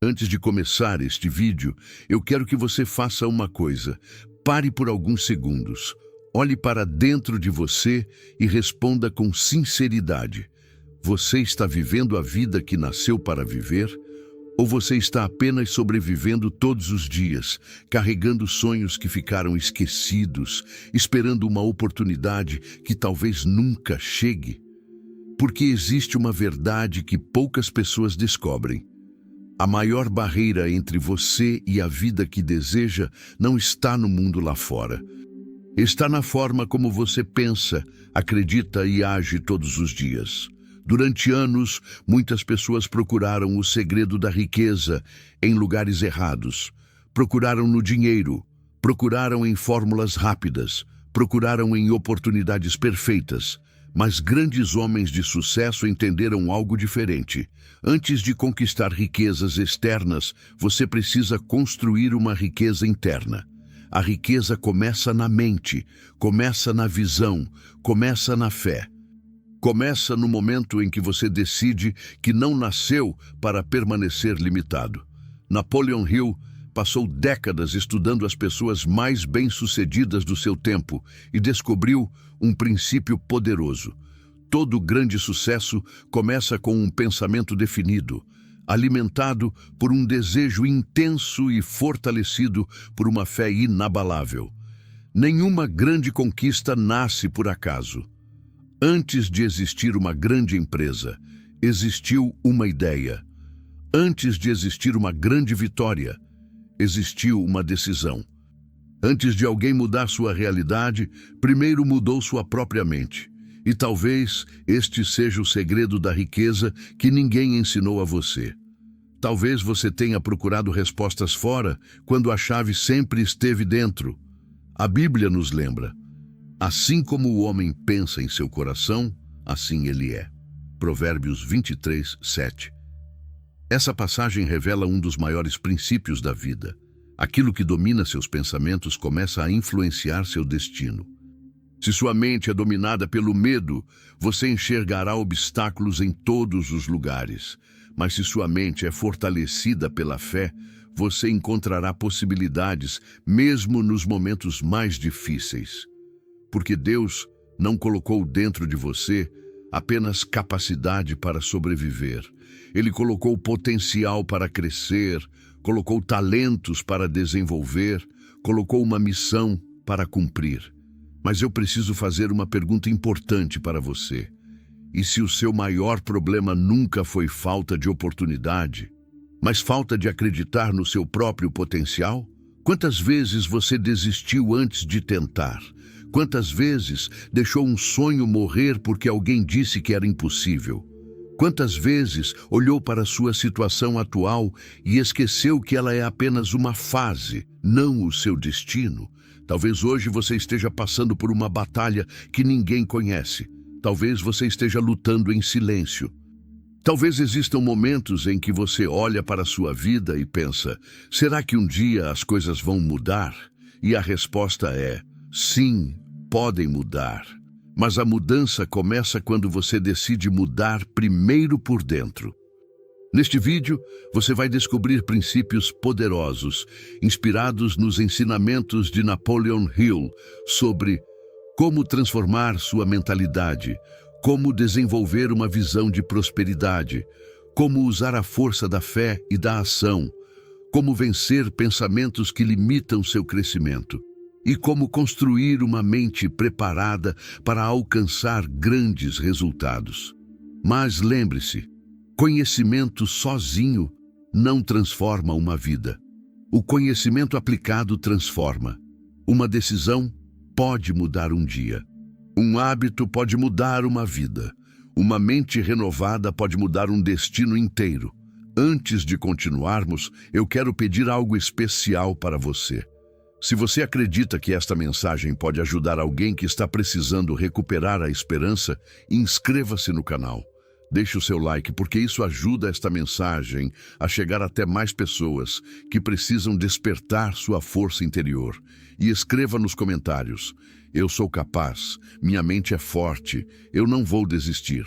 Antes de começar este vídeo, eu quero que você faça uma coisa. Pare por alguns segundos. Olhe para dentro de você e responda com sinceridade. Você está vivendo a vida que nasceu para viver? Ou você está apenas sobrevivendo todos os dias, carregando sonhos que ficaram esquecidos, esperando uma oportunidade que talvez nunca chegue? Porque existe uma verdade que poucas pessoas descobrem. A maior barreira entre você e a vida que deseja não está no mundo lá fora. Está na forma como você pensa, acredita e age todos os dias. Durante anos, muitas pessoas procuraram o segredo da riqueza em lugares errados. Procuraram no dinheiro, procuraram em fórmulas rápidas, procuraram em oportunidades perfeitas. Mas grandes homens de sucesso entenderam algo diferente. Antes de conquistar riquezas externas, você precisa construir uma riqueza interna. A riqueza começa na mente, começa na visão, começa na fé. Começa no momento em que você decide que não nasceu para permanecer limitado. Napoleon Hill passou décadas estudando as pessoas mais bem-sucedidas do seu tempo e descobriu um princípio poderoso. Todo grande sucesso começa com um pensamento definido, alimentado por um desejo intenso e fortalecido por uma fé inabalável. Nenhuma grande conquista nasce por acaso. Antes de existir uma grande empresa, existiu uma ideia. Antes de existir uma grande vitória, existiu uma decisão. Antes de alguém mudar sua realidade, primeiro mudou sua própria mente. E talvez este seja o segredo da riqueza que ninguém ensinou a você. Talvez você tenha procurado respostas fora, quando a chave sempre esteve dentro. A Bíblia nos lembra: assim como o homem pensa em seu coração, assim ele é. Provérbios 23, 7. Essa passagem revela um dos maiores princípios da vida. Aquilo que domina seus pensamentos começa a influenciar seu destino. Se sua mente é dominada pelo medo, você enxergará obstáculos em todos os lugares. Mas se sua mente é fortalecida pela fé, você encontrará possibilidades mesmo nos momentos mais difíceis. Porque Deus não colocou dentro de você apenas capacidade para sobreviver. Ele colocou potencial para crescer, colocou talentos para desenvolver, colocou uma missão para cumprir. Mas eu preciso fazer uma pergunta importante para você. E se o seu maior problema nunca foi falta de oportunidade, mas falta de acreditar no seu próprio potencial? Quantas vezes você desistiu antes de tentar? Quantas vezes deixou um sonho morrer porque alguém disse que era impossível? Quantas vezes olhou para sua situação atual e esqueceu que ela é apenas uma fase, não o seu destino? Talvez hoje você esteja passando por uma batalha que ninguém conhece. Talvez você esteja lutando em silêncio. Talvez existam momentos em que você olha para a sua vida e pensa: será que um dia as coisas vão mudar? E a resposta é: sim, podem mudar. Mas a mudança começa quando você decide mudar primeiro por dentro. Neste vídeo, você vai descobrir princípios poderosos, inspirados nos ensinamentos de Napoleon Hill sobre como transformar sua mentalidade, como desenvolver uma visão de prosperidade, como usar a força da fé e da ação, como vencer pensamentos que limitam seu crescimento e como construir uma mente preparada para alcançar grandes resultados. Mas lembre-se, conhecimento sozinho não transforma uma vida. O conhecimento aplicado transforma. Uma decisão pode mudar um dia. Um hábito pode mudar uma vida. Uma mente renovada pode mudar um destino inteiro. Antes de continuarmos, eu quero pedir algo especial para você. Se você acredita que esta mensagem pode ajudar alguém que está precisando recuperar a esperança, inscreva-se no canal. Deixe o seu like, porque isso ajuda esta mensagem a chegar até mais pessoas que precisam despertar sua força interior. E escreva nos comentários: eu sou capaz, minha mente é forte, eu não vou desistir.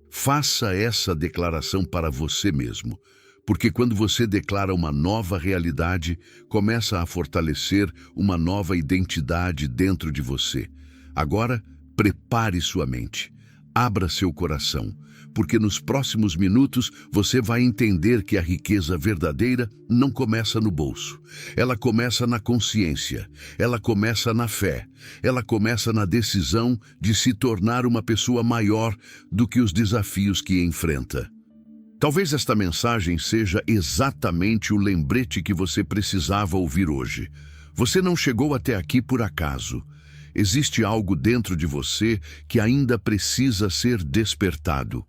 Faça essa declaração para você mesmo, Porque quando você declara uma nova realidade, começa a fortalecer uma nova identidade dentro de você. Agora, prepare sua mente. Abra seu coração, porque nos próximos minutos você vai entender que a riqueza verdadeira não começa no bolso. Ela começa na consciência, ela começa na fé, ela começa na decisão de se tornar uma pessoa maior do que os desafios que enfrenta. Talvez esta mensagem seja exatamente o lembrete que você precisava ouvir hoje. Você não chegou até aqui por acaso. Existe algo dentro de você que ainda precisa ser despertado.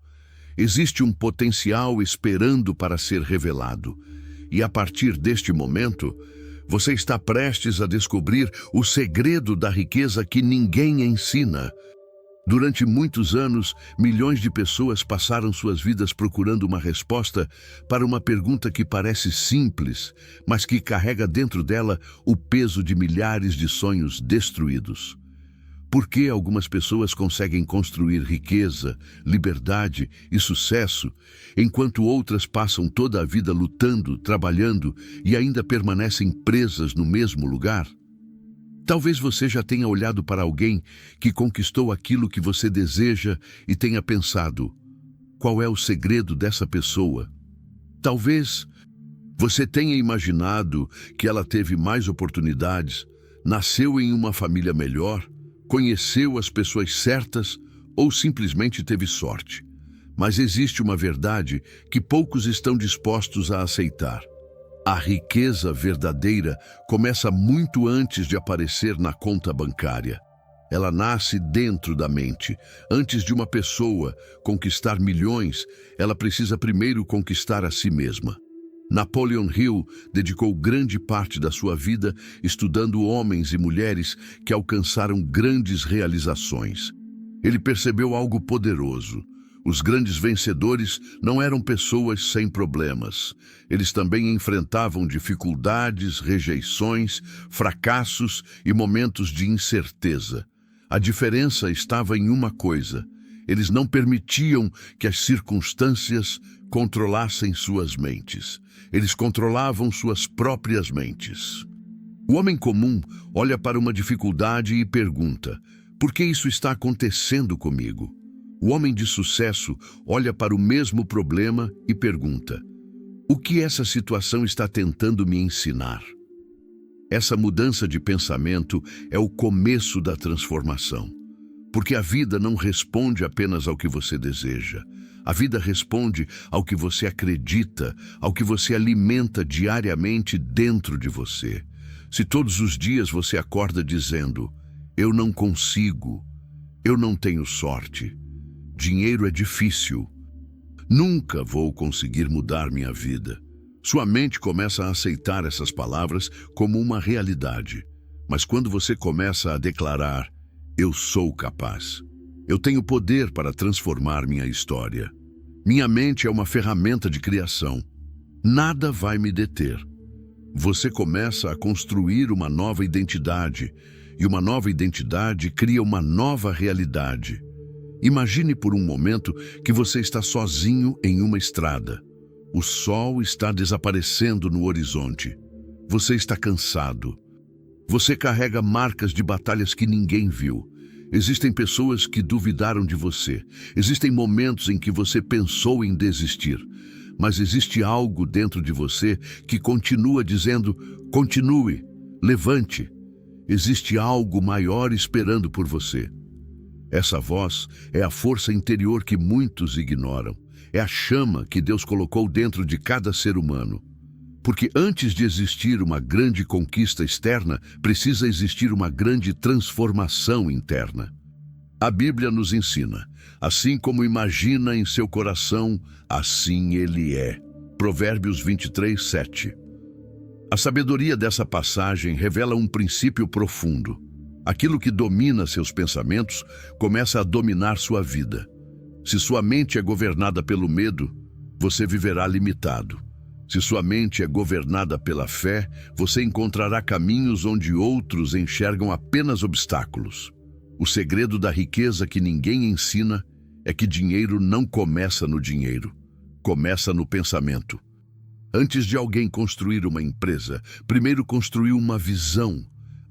Existe um potencial esperando para ser revelado. E a partir deste momento, você está prestes a descobrir o segredo da riqueza que ninguém ensina. Durante muitos anos, milhões de pessoas passaram suas vidas procurando uma resposta para uma pergunta que parece simples, mas que carrega dentro dela o peso de milhares de sonhos destruídos. Por que algumas pessoas conseguem construir riqueza, liberdade e sucesso, enquanto outras passam toda a vida lutando, trabalhando e ainda permanecem presas no mesmo lugar? Talvez você já tenha olhado para alguém que conquistou aquilo que você deseja e tenha pensado: qual é o segredo dessa pessoa? Talvez você tenha imaginado que ela teve mais oportunidades, nasceu em uma família melhor, conheceu as pessoas certas ou simplesmente teve sorte. Mas existe uma verdade que poucos estão dispostos a aceitar. A riqueza verdadeira começa muito antes de aparecer na conta bancária. Ela nasce dentro da mente. Antes de uma pessoa conquistar milhões, ela precisa primeiro conquistar a si mesma. Napoleon Hill dedicou grande parte da sua vida estudando homens e mulheres que alcançaram grandes realizações. Ele percebeu algo poderoso. Os grandes vencedores não eram pessoas sem problemas. Eles também enfrentavam dificuldades, rejeições, fracassos e momentos de incerteza. A diferença estava em uma coisa: eles não permitiam que as circunstâncias controlassem suas mentes. Eles controlavam suas próprias mentes. O homem comum olha para uma dificuldade e pergunta: por que isso está acontecendo comigo? O homem de sucesso olha para o mesmo problema e pergunta: o que essa situação está tentando me ensinar? Essa mudança de pensamento é o começo da transformação. Porque a vida não responde apenas ao que você deseja. A vida responde ao que você acredita, ao que você alimenta diariamente dentro de você. Se todos os dias você acorda dizendo: eu não consigo, eu não tenho sorte, dinheiro é difícil, nunca vou conseguir mudar minha vida, sua mente começa a aceitar essas palavras como uma realidade. Mas quando você começa a declarar: eu sou capaz, eu tenho poder para transformar minha história, minha mente é uma ferramenta de criação, nada vai me deter. Você começa a construir uma nova identidade, e uma nova identidade cria uma nova realidade. Imagine por um momento que você está sozinho em uma estrada. O sol está desaparecendo no horizonte. Você está cansado. Você carrega marcas de batalhas que ninguém viu. Existem pessoas que duvidaram de você. Existem momentos em que você pensou em desistir. Mas existe algo dentro de você que continua dizendo: continue, levante. Existe algo maior esperando por você. Essa voz é a força interior que muitos ignoram. É a chama que Deus colocou dentro de cada ser humano. Porque antes de existir uma grande conquista externa, precisa existir uma grande transformação interna. A Bíblia nos ensina: assim como imagina em seu coração, assim ele é. Provérbios 23, 7. A sabedoria dessa passagem revela um princípio profundo. Aquilo que domina seus pensamentos começa a dominar sua vida. Se sua mente é governada pelo medo, você viverá limitado. Se sua mente é governada pela fé, você encontrará caminhos onde outros enxergam apenas obstáculos. O segredo da riqueza que ninguém ensina é que dinheiro não começa no dinheiro, começa no pensamento. Antes de alguém construir uma empresa, primeiro construiu uma visão.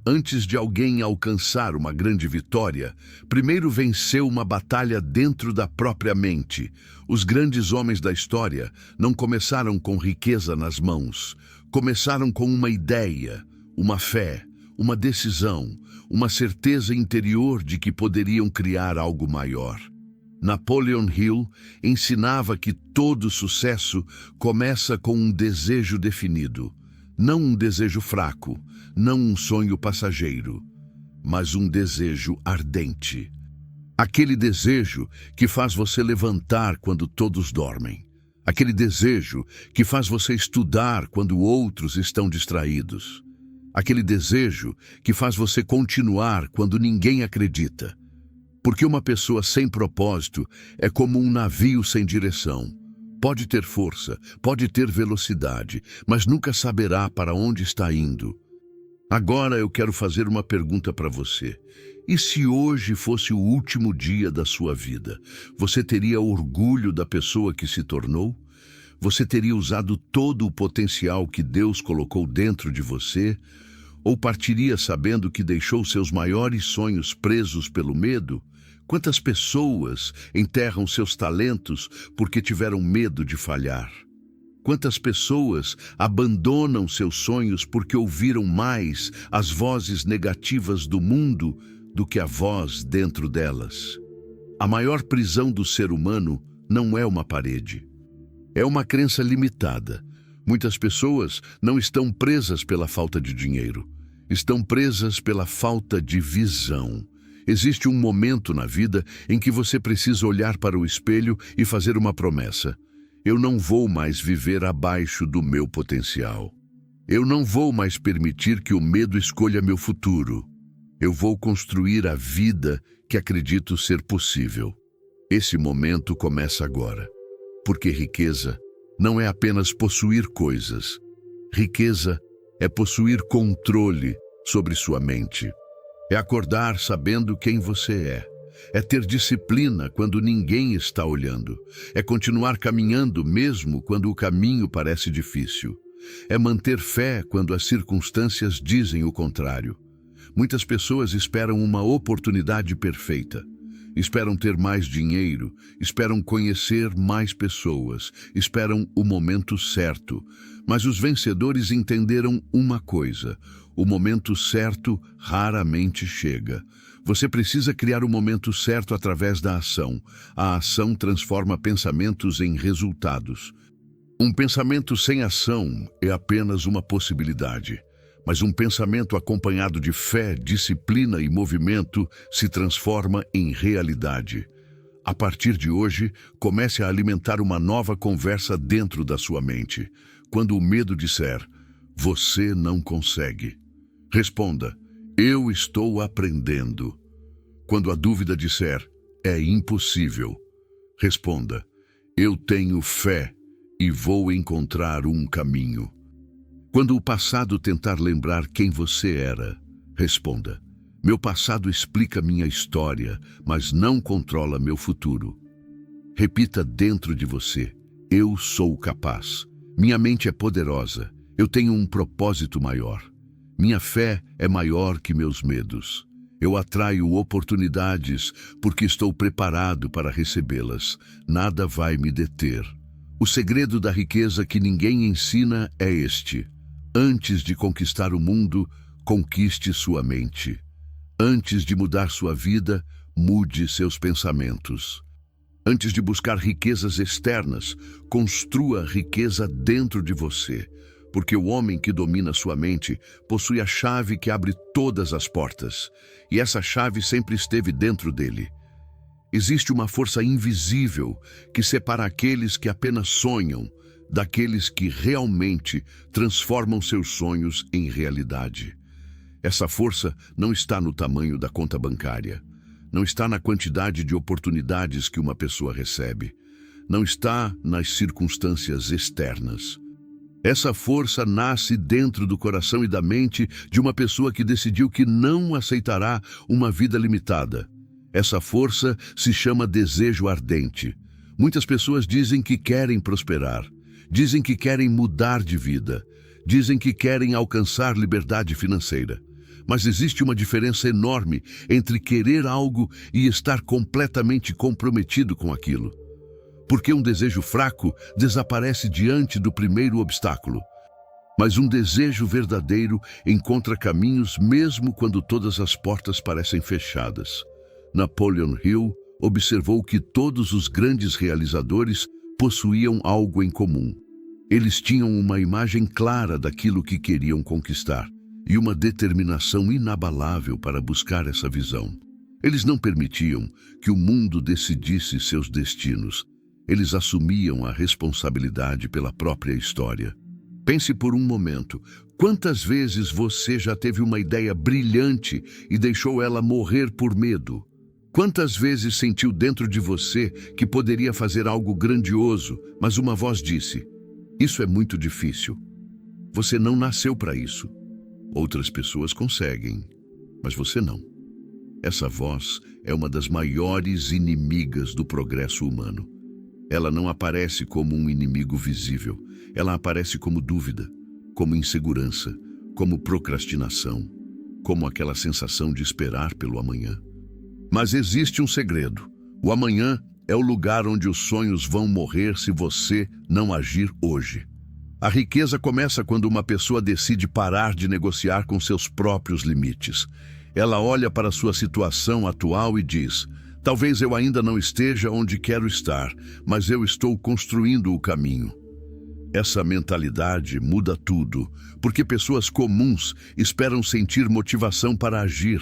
Antes de alguém alcançar uma grande vitória, primeiro venceu uma batalha dentro da própria mente. Os grandes homens da história não começaram com riqueza nas mãos. Começaram com uma ideia, uma fé, uma decisão, uma certeza interior de que poderiam criar algo maior. Napoleon Hill ensinava que todo sucesso começa com um desejo definido. Não um desejo fraco, não um sonho passageiro, mas um desejo ardente. Aquele desejo que faz você levantar quando todos dormem. Aquele desejo que faz você estudar quando outros estão distraídos. Aquele desejo que faz você continuar quando ninguém acredita. Porque uma pessoa sem propósito é como um navio sem direção. Pode ter força, pode ter velocidade, mas nunca saberá para onde está indo. Agora eu quero fazer uma pergunta para você. E se hoje fosse o último dia da sua vida, você teria orgulho da pessoa que se tornou? Você teria usado todo o potencial que Deus colocou dentro de você? Ou partiria sabendo que deixou seus maiores sonhos presos pelo medo? Quantas pessoas enterram seus talentos porque tiveram medo de falhar? Quantas pessoas abandonam seus sonhos porque ouviram mais as vozes negativas do mundo do que a voz dentro delas? A maior prisão do ser humano não é uma parede. É uma crença limitada. Muitas pessoas não estão presas pela falta de dinheiro. Estão presas pela falta de visão. Existe um momento na vida em que você precisa olhar para o espelho e fazer uma promessa. Eu não vou mais viver abaixo do meu potencial. Eu não vou mais permitir que o medo escolha meu futuro. Eu vou construir a vida que acredito ser possível. Esse momento começa agora. Porque riqueza não é apenas possuir coisas. Riqueza é possuir controle sobre sua mente. É acordar sabendo quem você é. É ter disciplina quando ninguém está olhando. É continuar caminhando mesmo quando o caminho parece difícil. É manter fé quando as circunstâncias dizem o contrário. Muitas pessoas esperam uma oportunidade perfeita. Esperam ter mais dinheiro, esperam conhecer mais pessoas, esperam o momento certo. Mas os vencedores entenderam uma coisa: o momento certo raramente chega. Você precisa criar o momento certo através da ação. A ação transforma pensamentos em resultados. Um pensamento sem ação é apenas uma possibilidade. Mas um pensamento acompanhado de fé, disciplina e movimento se transforma em realidade. A partir de hoje, comece a alimentar uma nova conversa dentro da sua mente. Quando o medo disser, você não consegue, responda, eu estou aprendendo. Quando a dúvida disser, é impossível, responda, eu tenho fé e vou encontrar um caminho. Quando o passado tentar lembrar quem você era, responda, meu passado explica minha história, mas não controla meu futuro. Repita dentro de você, eu sou capaz. Minha mente é poderosa, eu tenho um propósito maior. Minha fé é maior que meus medos. Eu atraio oportunidades porque estou preparado para recebê-las. Nada vai me deter. O segredo da riqueza que ninguém ensina é este. Antes de conquistar o mundo, conquiste sua mente. Antes de mudar sua vida, mude seus pensamentos. Antes de buscar riquezas externas, construa riqueza dentro de você. Porque o homem que domina sua mente possui a chave que abre todas as portas. E essa chave sempre esteve dentro dele. Existe uma força invisível que separa aqueles que apenas sonham daqueles que realmente transformam seus sonhos em realidade. Essa força não está no tamanho da conta bancária, não está na quantidade de oportunidades que uma pessoa recebe, não está nas circunstâncias externas. Essa força nasce dentro do coração e da mente de uma pessoa que decidiu que não aceitará uma vida limitada. Essa força se chama desejo ardente. Muitas pessoas dizem que querem prosperar, dizem que querem mudar de vida, dizem que querem alcançar liberdade financeira. Mas existe uma diferença enorme entre querer algo e estar completamente comprometido com aquilo. Porque um desejo fraco desaparece diante do primeiro obstáculo. Mas um desejo verdadeiro encontra caminhos mesmo quando todas as portas parecem fechadas. Napoleon Hill observou que todos os grandes realizadores possuíam algo em comum. Eles tinham uma imagem clara daquilo que queriam conquistar e uma determinação inabalável para buscar essa visão. Eles não permitiam que o mundo decidisse seus destinos. Eles assumiam a responsabilidade pela própria história. Pense por um momento, quantas vezes você já teve uma ideia brilhante e deixou ela morrer por medo? Quantas vezes sentiu dentro de você que poderia fazer algo grandioso, mas uma voz disse: "Isso é muito difícil. Você não nasceu para isso. Outras pessoas conseguem, mas você não." Essa voz é uma das maiores inimigas do progresso humano. Ela não aparece como um inimigo visível. Ela aparece como dúvida, como insegurança, como procrastinação, como aquela sensação de esperar pelo amanhã. Mas existe um segredo. O amanhã é o lugar onde os sonhos vão morrer se você não agir hoje. A riqueza começa quando uma pessoa decide parar de negociar com seus próprios limites. Ela olha para sua situação atual e diz: "Talvez eu ainda não esteja onde quero estar, mas eu estou construindo o caminho." Essa mentalidade muda tudo, porque pessoas comuns esperam sentir motivação para agir.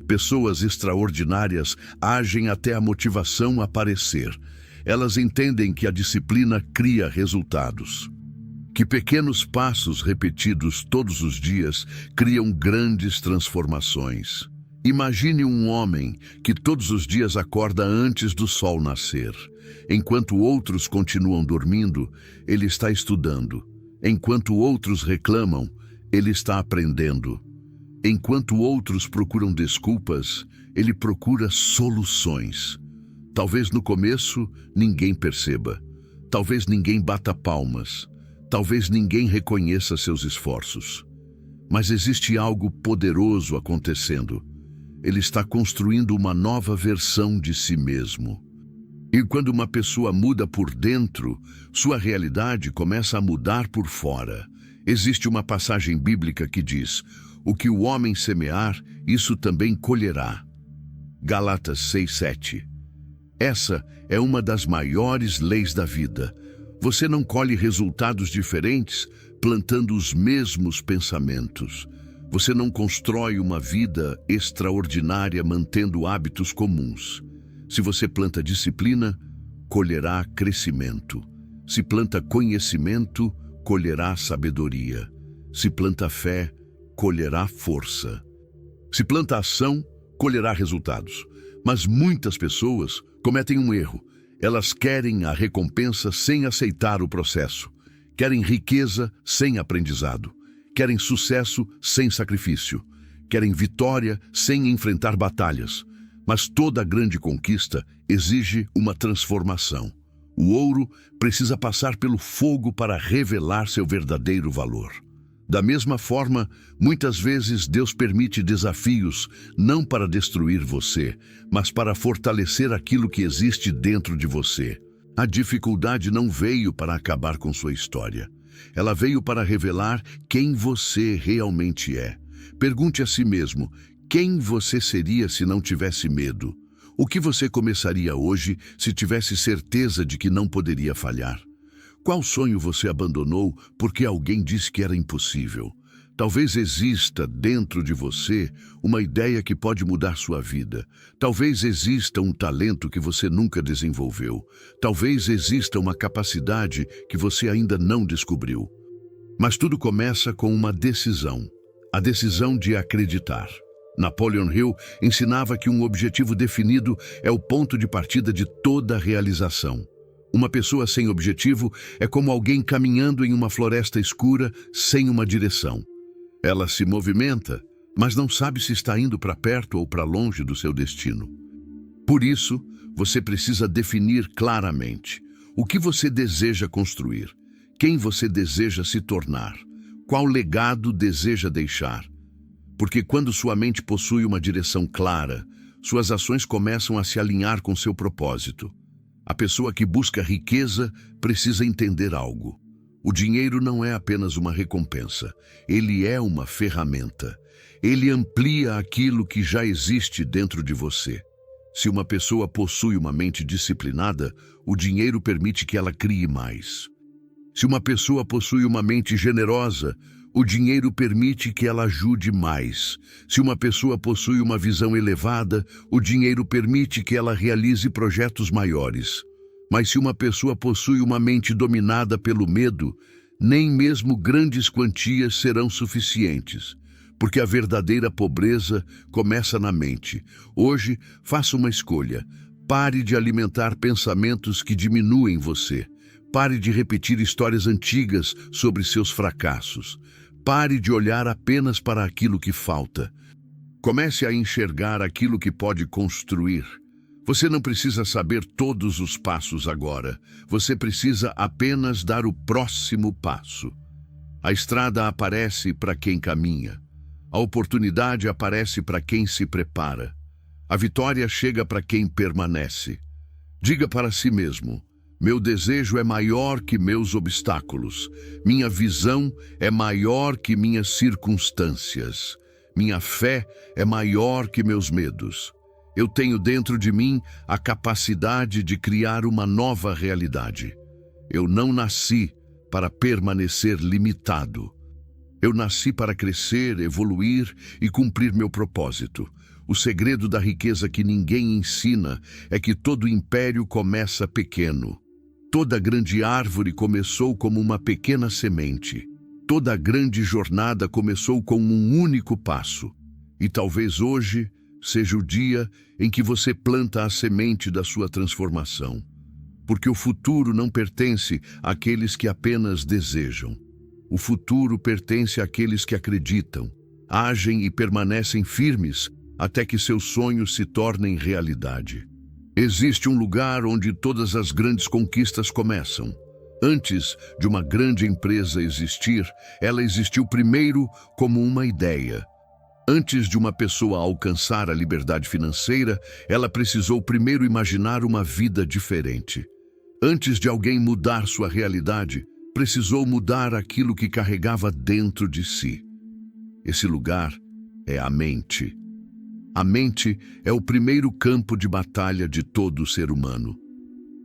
Pessoas extraordinárias agem até a motivação aparecer. Elas entendem que a disciplina cria resultados, que pequenos passos repetidos todos os dias criam grandes transformações. Imagine um homem que todos os dias acorda antes do sol nascer. Enquanto outros continuam dormindo, ele está estudando. Enquanto outros reclamam, ele está aprendendo. Enquanto outros procuram desculpas, ele procura soluções. Talvez no começo ninguém perceba. Talvez ninguém bata palmas. Talvez ninguém reconheça seus esforços. Mas existe algo poderoso acontecendo. Ele está construindo uma nova versão de si mesmo. E quando uma pessoa muda por dentro, sua realidade começa a mudar por fora. Existe uma passagem bíblica que diz: "O que o homem semear, isso também colherá." Gálatas 6:7. Essa é uma das maiores leis da vida. Você não colhe resultados diferentes plantando os mesmos pensamentos. Você não constrói uma vida extraordinária mantendo hábitos comuns. Se você planta disciplina, colherá crescimento. Se planta conhecimento, colherá sabedoria. Se planta fé, colherá força. Se planta ação, colherá resultados. Mas muitas pessoas cometem um erro. Elas querem a recompensa sem aceitar o processo. Querem riqueza sem aprendizado. Querem sucesso sem sacrifício. Querem vitória sem enfrentar batalhas. Mas toda grande conquista exige uma transformação. O ouro precisa passar pelo fogo para revelar seu verdadeiro valor. Da mesma forma, muitas vezes Deus permite desafios não para destruir você, mas para fortalecer aquilo que existe dentro de você. A dificuldade não veio para acabar com sua história. Ela veio para revelar quem você realmente é. Pergunte a si mesmo: quem você seria se não tivesse medo? O que você começaria hoje se tivesse certeza de que não poderia falhar? Qual sonho você abandonou porque alguém disse que era impossível? Talvez exista dentro de você uma ideia que pode mudar sua vida. Talvez exista um talento que você nunca desenvolveu. Talvez exista uma capacidade que você ainda não descobriu. Mas tudo começa com uma decisão. A decisão de acreditar. Napoleon Hill ensinava que um objetivo definido é o ponto de partida de toda realização. Uma pessoa sem objetivo é como alguém caminhando em uma floresta escura sem uma direção. Ela se movimenta, mas não sabe se está indo para perto ou para longe do seu destino. Por isso, você precisa definir claramente o que você deseja construir. Quem você deseja se tornar? Qual legado deseja deixar? Porque quando sua mente possui uma direção clara, suas ações começam a se alinhar com seu propósito. A pessoa que busca riqueza precisa entender algo. O dinheiro não é apenas uma recompensa, ele é uma ferramenta. Ele amplia aquilo que já existe dentro de você. Se uma pessoa possui uma mente disciplinada, o dinheiro permite que ela crie mais. Se uma pessoa possui uma mente generosa, o dinheiro permite que ela ajude mais. Se uma pessoa possui uma visão elevada, o dinheiro permite que ela realize projetos maiores. Mas se uma pessoa possui uma mente dominada pelo medo, nem mesmo grandes quantias serão suficientes. Porque a verdadeira pobreza começa na mente. Hoje, faça uma escolha. Pare de alimentar pensamentos que diminuem você. Pare de repetir histórias antigas sobre seus fracassos. Pare de olhar apenas para aquilo que falta. Comece a enxergar aquilo que pode construir. Você não precisa saber todos os passos agora. Você precisa apenas dar o próximo passo. A estrada aparece para quem caminha. A oportunidade aparece para quem se prepara. A vitória chega para quem permanece. Diga para si mesmo: meu desejo é maior que meus obstáculos. Minha visão é maior que minhas circunstâncias. Minha fé é maior que meus medos. Eu tenho dentro de mim a capacidade de criar uma nova realidade. Eu não nasci para permanecer limitado. Eu nasci para crescer, evoluir e cumprir meu propósito. O segredo da riqueza que ninguém ensina é que todo império começa pequeno. Toda grande árvore começou como uma pequena semente. Toda grande jornada começou com um único passo. E talvez hoje seja o dia em que você planta a semente da sua transformação. Porque o futuro não pertence àqueles que apenas desejam. O futuro pertence àqueles que acreditam, agem e permanecem firmes até que seus sonhos se tornem realidade. Existe um lugar onde todas as grandes conquistas começam. Antes de uma grande empresa existir, ela existiu primeiro como uma ideia. Antes de uma pessoa alcançar a liberdade financeira, ela precisou primeiro imaginar uma vida diferente. Antes de alguém mudar sua realidade, precisou mudar aquilo que carregava dentro de si. Esse lugar é a mente. A mente é o primeiro campo de batalha de todo ser humano.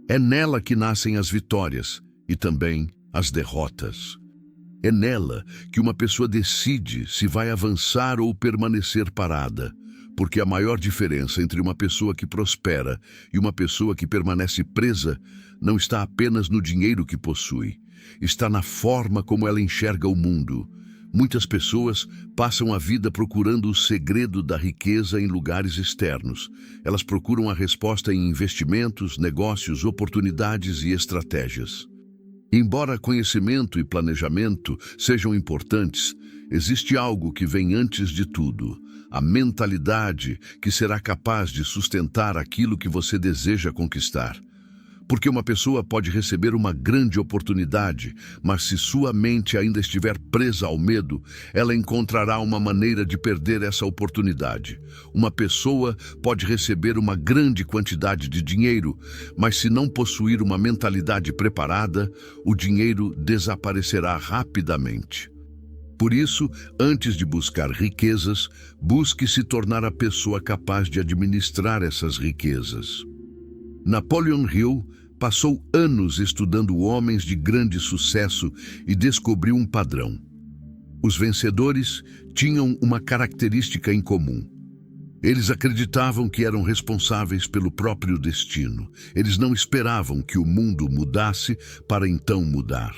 É nela que nascem as vitórias e também as derrotas. É nela que uma pessoa decide se vai avançar ou permanecer parada, porque a maior diferença entre uma pessoa que prospera e uma pessoa que permanece presa não está apenas no dinheiro que possui. Está na forma como ela enxerga o mundo. Muitas pessoas passam a vida procurando o segredo da riqueza em lugares externos. Elas procuram a resposta em investimentos, negócios, oportunidades e estratégias. Embora conhecimento e planejamento sejam importantes, existe algo que vem antes de tudo: a mentalidade que será capaz de sustentar aquilo que você deseja conquistar. Porque uma pessoa pode receber uma grande oportunidade, mas se sua mente ainda estiver presa ao medo, ela encontrará uma maneira de perder essa oportunidade. Uma pessoa pode receber uma grande quantidade de dinheiro, mas se não possuir uma mentalidade preparada, o dinheiro desaparecerá rapidamente. Por isso, antes de buscar riquezas, busque se tornar a pessoa capaz de administrar essas riquezas. Napoleon Hill passou anos estudando homens de grande sucesso e descobriu um padrão. Os vencedores tinham uma característica em comum. Eles acreditavam que eram responsáveis pelo próprio destino. Eles não esperavam que o mundo mudasse para então mudar.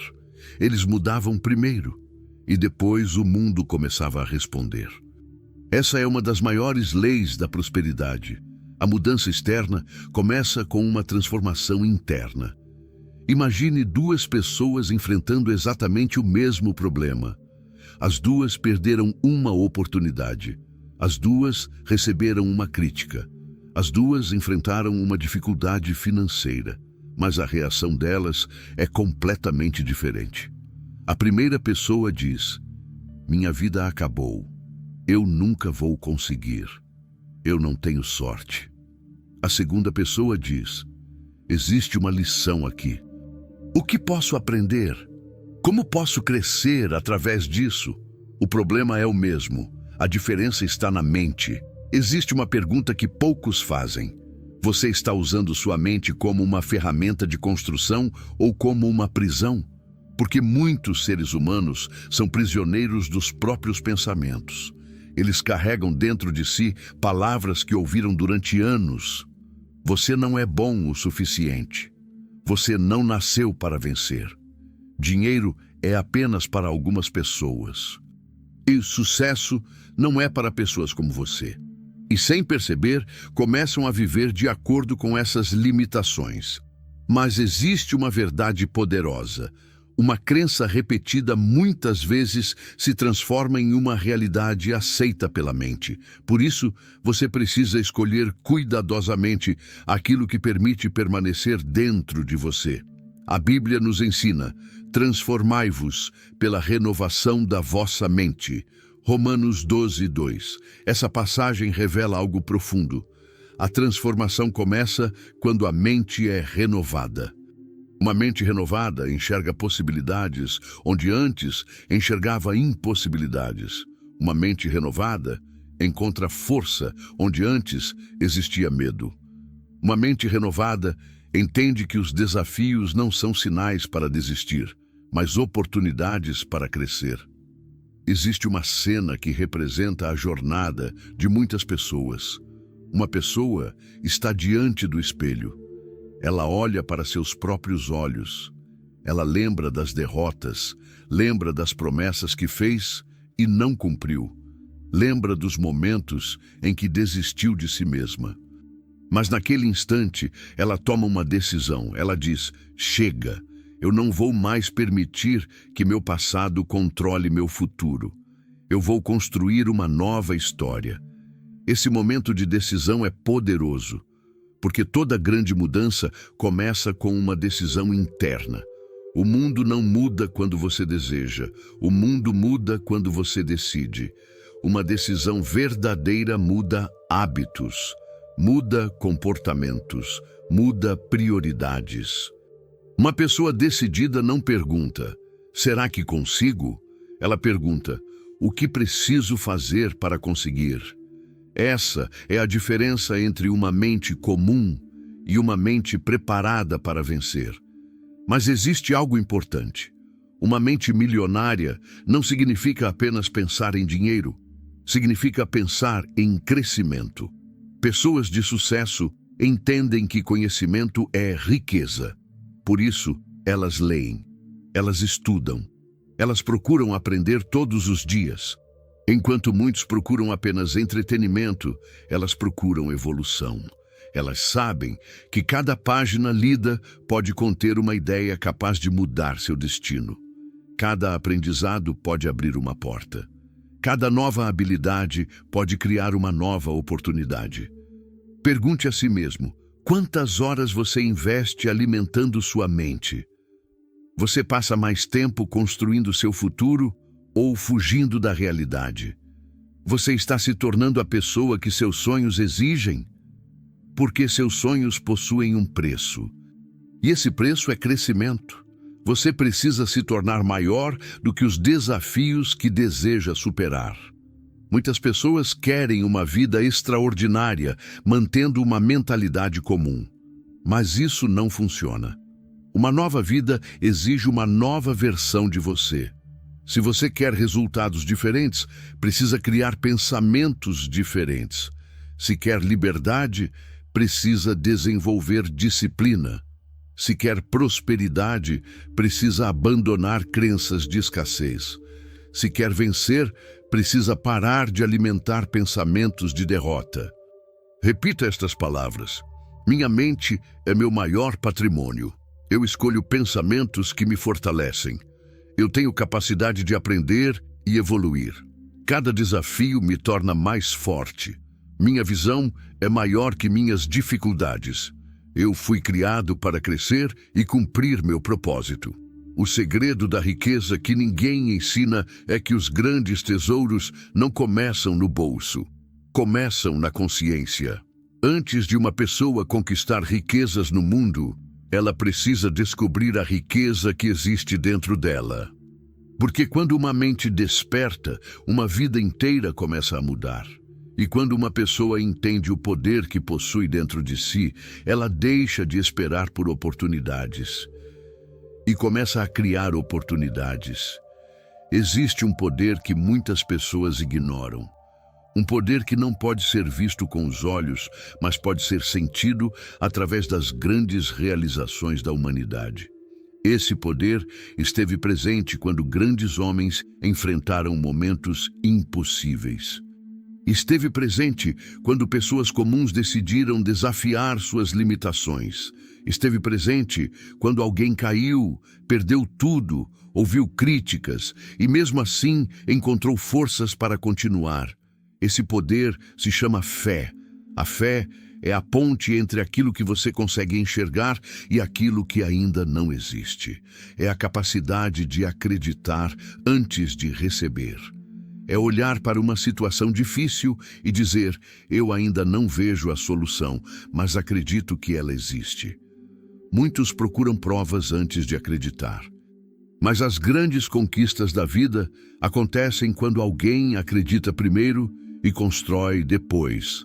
Eles mudavam primeiro e depois o mundo começava a responder. Essa é uma das maiores leis da prosperidade. A mudança externa começa com uma transformação interna. Imagine duas pessoas enfrentando exatamente o mesmo problema. As duas perderam uma oportunidade. As duas receberam uma crítica. As duas enfrentaram uma dificuldade financeira. mas a reação delas é completamente diferente. A primeira pessoa diz: minha vida acabou. Eu nunca vou conseguir. Eu não tenho sorte. A segunda pessoa diz: existe uma lição aqui. O que posso aprender? Como posso crescer através disso? O problema é o mesmo. A diferença está na mente. Existe uma pergunta que poucos fazem. Você está usando sua mente como uma ferramenta de construção ou como uma prisão? Porque muitos seres humanos são prisioneiros dos próprios pensamentos. Eles carregam dentro de si palavras que ouviram durante anos. Você não é bom o suficiente. Você não nasceu para vencer. Dinheiro é apenas para algumas pessoas. E sucesso não é para pessoas como você. E sem perceber, começam a viver de acordo com essas limitações. Mas existe uma verdade poderosa. Uma crença repetida muitas vezes se transforma em uma realidade aceita pela mente. Por isso, você precisa escolher cuidadosamente aquilo que permite permanecer dentro de você. A Bíblia nos ensina: transformai-vos pela renovação da vossa mente. Romanos 12:2. Essa passagem revela algo profundo. A transformação começa quando a mente é renovada. Uma mente renovada enxerga possibilidades onde antes enxergava impossibilidades. Uma mente renovada encontra força onde antes existia medo. Uma mente renovada entende que os desafios não são sinais para desistir, mas oportunidades para crescer. Existe uma cena que representa a jornada de muitas pessoas. Uma pessoa está diante do espelho. Ela olha para seus próprios olhos. Ela lembra das derrotas, lembra das promessas que fez e não cumpriu. Lembra dos momentos em que desistiu de si mesma. Mas naquele instante, ela toma uma decisão. Ela diz: chega, eu não vou mais permitir que meu passado controle meu futuro. Eu vou construir uma nova história. Esse momento de decisão é poderoso, porque toda grande mudança começa com uma decisão interna. O mundo não muda quando você deseja. O mundo muda quando você decide. Uma decisão verdadeira muda hábitos, muda comportamentos, muda prioridades. Uma pessoa decidida não pergunta: será que consigo? Ela pergunta: o que preciso fazer para conseguir? Essa é a diferença entre uma mente comum e uma mente preparada para vencer. Mas existe algo importante. Uma mente milionária não significa apenas pensar em dinheiro. Significa pensar em crescimento. Pessoas de sucesso entendem que conhecimento é riqueza. Por isso, elas leem, elas estudam, elas procuram aprender todos os dias. Enquanto muitos procuram apenas entretenimento, elas procuram evolução. Elas sabem que cada página lida pode conter uma ideia capaz de mudar seu destino. Cada aprendizado pode abrir uma porta. Cada nova habilidade pode criar uma nova oportunidade. Pergunte a si mesmo: quantas horas você investe alimentando sua mente? Você passa mais tempo construindo seu futuro ou fugindo da realidade? Você está se tornando a pessoa que seus sonhos exigem? Porque seus sonhos possuem um preço. E esse preço é crescimento. Você precisa se tornar maior do que os desafios que deseja superar. Muitas pessoas querem uma vida extraordinária, mantendo uma mentalidade comum. Mas isso não funciona. Uma nova vida exige uma nova versão de você. Se você quer resultados diferentes, precisa criar pensamentos diferentes. Se quer liberdade, precisa desenvolver disciplina. Se quer prosperidade, precisa abandonar crenças de escassez. Se quer vencer, precisa parar de alimentar pensamentos de derrota. Repita estas palavras: minha mente é meu maior patrimônio. Eu escolho pensamentos que me fortalecem. Eu tenho capacidade de aprender e evoluir. Cada desafio me torna mais forte. Minha visão é maior que minhas dificuldades. Eu fui criado para crescer e cumprir meu propósito. O segredo da riqueza que ninguém ensina é que os grandes tesouros não começam no bolso, começam na consciência. Antes de uma pessoa conquistar riquezas no mundo, ela precisa descobrir a riqueza que existe dentro dela. Porque quando uma mente desperta, uma vida inteira começa a mudar. E quando uma pessoa entende o poder que possui dentro de si, ela deixa de esperar por oportunidades e começa a criar oportunidades. Existe um poder que muitas pessoas ignoram. Um poder que não pode ser visto com os olhos, mas pode ser sentido através das grandes realizações da humanidade. Esse poder esteve presente quando grandes homens enfrentaram momentos impossíveis. Esteve presente quando pessoas comuns decidiram desafiar suas limitações. Esteve presente quando alguém caiu, perdeu tudo, ouviu críticas e mesmo assim encontrou forças para continuar. Esse poder se chama fé. A fé é a ponte entre aquilo que você consegue enxergar e aquilo que ainda não existe. É a capacidade de acreditar antes de receber. É olhar para uma situação difícil e dizer, eu ainda não vejo a solução, mas acredito que ela existe. Muitos procuram provas antes de acreditar. Mas as grandes conquistas da vida acontecem quando alguém acredita primeiro e constrói depois.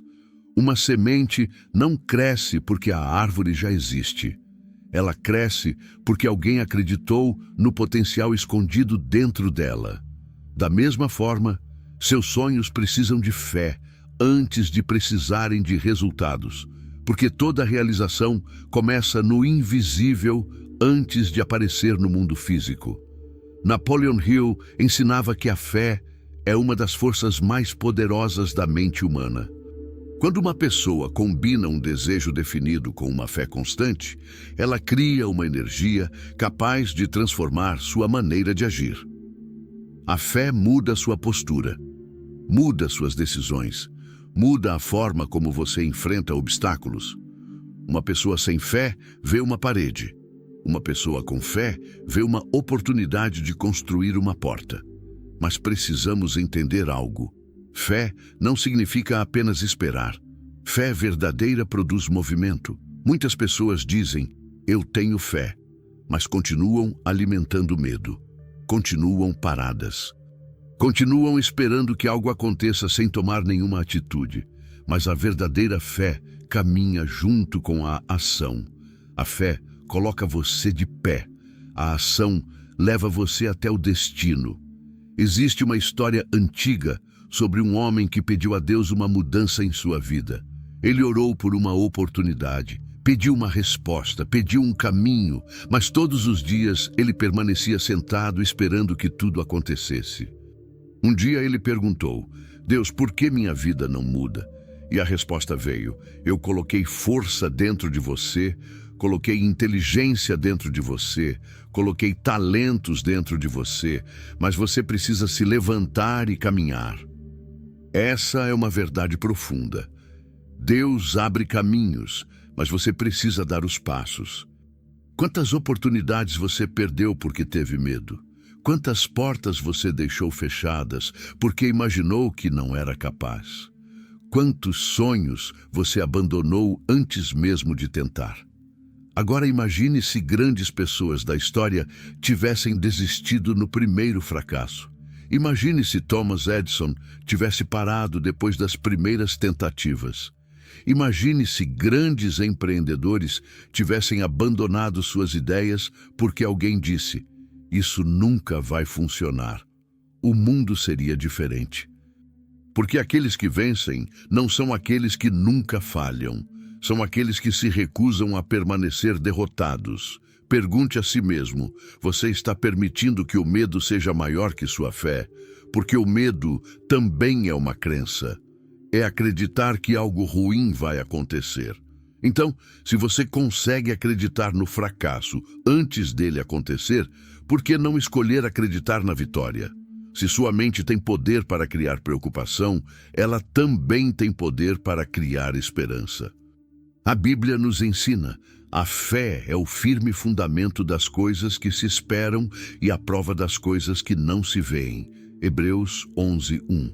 Uma semente não cresce porque a árvore já existe. Ela cresce porque alguém acreditou no potencial escondido dentro dela. Da mesma forma, seus sonhos precisam de fé antes de precisarem de resultados, porque toda realização começa no invisível antes de aparecer no mundo físico. Napoleon Hill ensinava que a fé é uma das forças mais poderosas da mente humana. Quando uma pessoa combina um desejo definido com uma fé constante, ela cria uma energia capaz de transformar sua maneira de agir. A fé muda sua postura, muda suas decisões, muda a forma como você enfrenta obstáculos. Uma pessoa sem fé vê uma parede. Uma pessoa com fé vê uma oportunidade de construir uma porta. Mas precisamos entender algo. Fé não significa apenas esperar. Fé verdadeira produz movimento. Muitas pessoas dizem, eu tenho fé, mas continuam alimentando medo. Continuam paradas. Continuam esperando que algo aconteça sem tomar nenhuma atitude. Mas a verdadeira fé caminha junto com a ação. A fé coloca você de pé. A ação leva você até o destino. Existe uma história antiga sobre um homem que pediu a Deus uma mudança em sua vida. Ele orou por uma oportunidade, pediu uma resposta, pediu um caminho, mas todos os dias ele permanecia sentado esperando que tudo acontecesse. Um dia ele perguntou, Deus, por que minha vida não muda? E a resposta veio, eu coloquei força dentro de você, coloquei inteligência dentro de você, coloquei talentos dentro de você, mas você precisa se levantar e caminhar. Essa é uma verdade profunda. Deus abre caminhos, mas você precisa dar os passos. Quantas oportunidades você perdeu porque teve medo? Quantas portas você deixou fechadas porque imaginou que não era capaz? Quantos sonhos você abandonou antes mesmo de tentar? Agora imagine se grandes pessoas da história tivessem desistido no primeiro fracasso. Imagine se Thomas Edison tivesse parado depois das primeiras tentativas. Imagine se grandes empreendedores tivessem abandonado suas ideias porque alguém disse, isso nunca vai funcionar. O mundo seria diferente. Porque aqueles que vencem não são aqueles que nunca falham. São aqueles que se recusam a permanecer derrotados. Pergunte a si mesmo, você está permitindo que o medo seja maior que sua fé? Porque o medo também é uma crença. É acreditar que algo ruim vai acontecer. Então, se você consegue acreditar no fracasso antes dele acontecer, por que não escolher acreditar na vitória? Se sua mente tem poder para criar preocupação, ela também tem poder para criar esperança. A Bíblia nos ensina: a fé é o firme fundamento das coisas que se esperam e a prova das coisas que não se veem. Hebreus 11:1.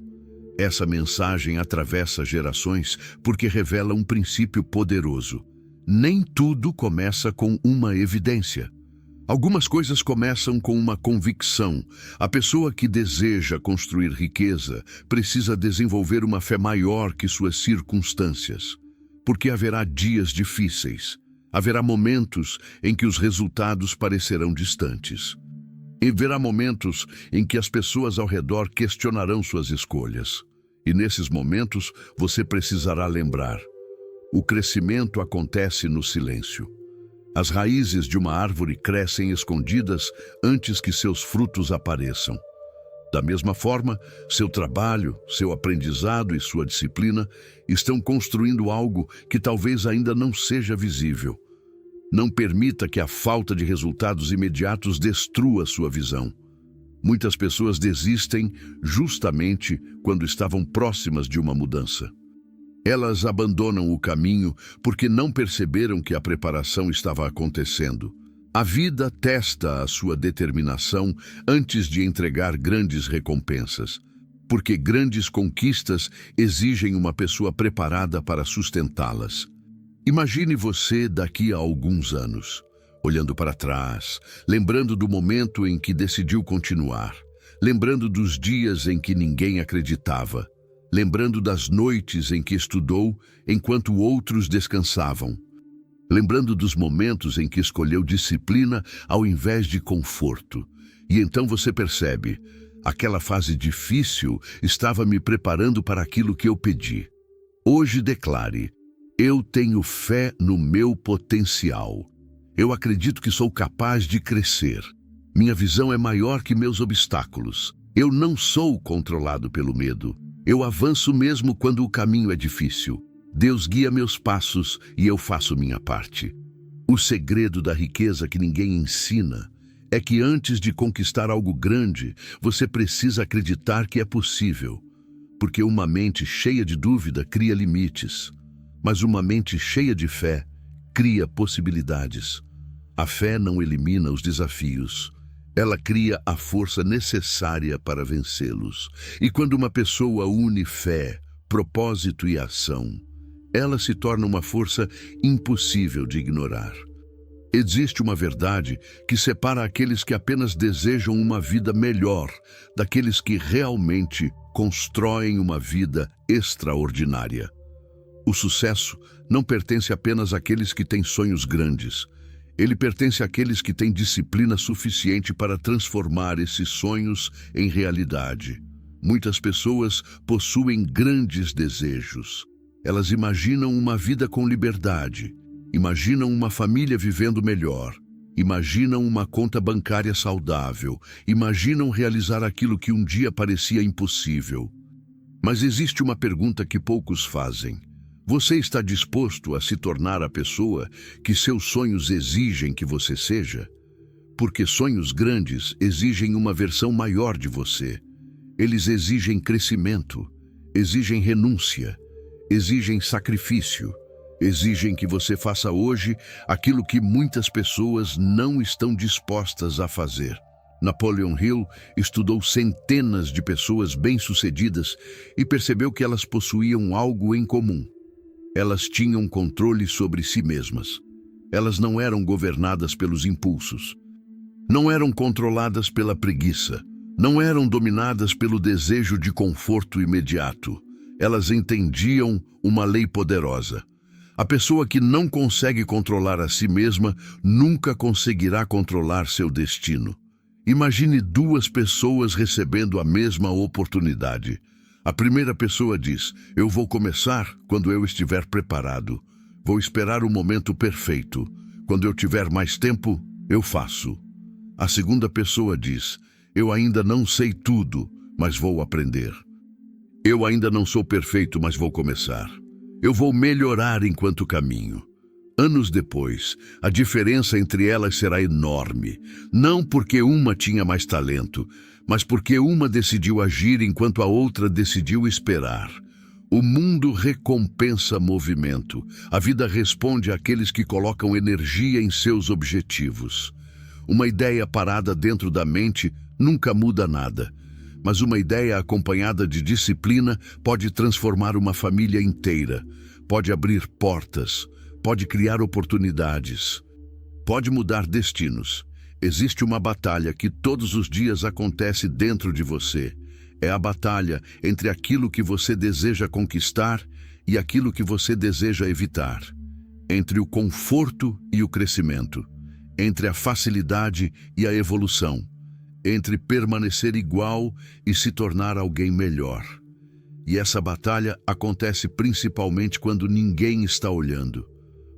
Essa mensagem atravessa gerações porque revela um princípio poderoso. Nem tudo começa com uma evidência. Algumas coisas começam com uma convicção. A pessoa que deseja construir riqueza precisa desenvolver uma fé maior que suas circunstâncias. Porque haverá dias difíceis. Haverá momentos em que os resultados parecerão distantes. E haverá momentos em que as pessoas ao redor questionarão suas escolhas. E nesses momentos você precisará lembrar: o crescimento acontece no silêncio. As raízes de uma árvore crescem escondidas antes que seus frutos apareçam. Da mesma forma, seu trabalho, seu aprendizado e sua disciplina estão construindo algo que talvez ainda não seja visível. Não permita que a falta de resultados imediatos destrua sua visão. Muitas pessoas desistem justamente quando estavam próximas de uma mudança. Elas abandonam o caminho porque não perceberam que a preparação estava acontecendo. A vida testa a sua determinação antes de entregar grandes recompensas, porque grandes conquistas exigem uma pessoa preparada para sustentá-las. Imagine você daqui a alguns anos, olhando para trás, lembrando do momento em que decidiu continuar, lembrando dos dias em que ninguém acreditava, lembrando das noites em que estudou enquanto outros descansavam, lembrando dos momentos em que escolheu disciplina ao invés de conforto. E então você percebe: aquela fase difícil estava me preparando para aquilo que eu pedi. Hoje declare: eu tenho fé no meu potencial. Eu acredito que sou capaz de crescer. Minha visão é maior que meus obstáculos. Eu não sou controlado pelo medo. Eu avanço mesmo quando o caminho é difícil. Deus guia meus passos e eu faço minha parte. O segredo da riqueza que ninguém ensina é que antes de conquistar algo grande, você precisa acreditar que é possível. Porque uma mente cheia de dúvida cria limites, mas uma mente cheia de fé cria possibilidades. A fé não elimina os desafios. Ela cria a força necessária para vencê-los. E quando uma pessoa une fé, propósito e ação, ela se torna uma força impossível de ignorar. Existe uma verdade que separa aqueles que apenas desejam uma vida melhor daqueles que realmente constroem uma vida extraordinária. O sucesso não pertence apenas àqueles que têm sonhos grandes. Ele pertence àqueles que têm disciplina suficiente para transformar esses sonhos em realidade. Muitas pessoas possuem grandes desejos. Elas imaginam uma vida com liberdade, imaginam uma família vivendo melhor, imaginam uma conta bancária saudável, imaginam realizar aquilo que um dia parecia impossível. Mas existe uma pergunta que poucos fazem. Você está disposto a se tornar a pessoa que seus sonhos exigem que você seja? Porque sonhos grandes exigem uma versão maior de você. Eles exigem crescimento, exigem renúncia, exigem sacrifício, exigem que você faça hoje aquilo que muitas pessoas não estão dispostas a fazer. Napoleon Hill estudou centenas de pessoas bem-sucedidas e percebeu que elas possuíam algo em comum. Elas tinham controle sobre si mesmas. Elas não eram governadas pelos impulsos. Não eram controladas pela preguiça. Não eram dominadas pelo desejo de conforto imediato. Elas entendiam uma lei poderosa. A pessoa que não consegue controlar a si mesma nunca conseguirá controlar seu destino. Imagine duas pessoas recebendo a mesma oportunidade. A primeira pessoa diz: eu vou começar quando eu estiver preparado. Vou esperar o momento perfeito. Quando eu tiver mais tempo, eu faço. A segunda pessoa diz: eu ainda não sei tudo, mas vou aprender. Eu ainda não sou perfeito, mas vou começar. Eu vou melhorar enquanto caminho. Anos depois, a diferença entre elas será enorme. Não porque uma tinha mais talento, mas porque uma decidiu agir enquanto a outra decidiu esperar. O mundo recompensa movimento. A vida responde àqueles que colocam energia em seus objetivos. Uma ideia parada dentro da mente nunca muda nada, mas uma ideia acompanhada de disciplina pode transformar uma família inteira, pode abrir portas, pode criar oportunidades, pode mudar destinos. Existe uma batalha que todos os dias acontece dentro de você. É a batalha entre aquilo que você deseja conquistar e aquilo que você deseja evitar. Entre o conforto e o crescimento. Entre a facilidade e a evolução. Entre permanecer igual e se tornar alguém melhor. E essa batalha acontece principalmente quando ninguém está olhando.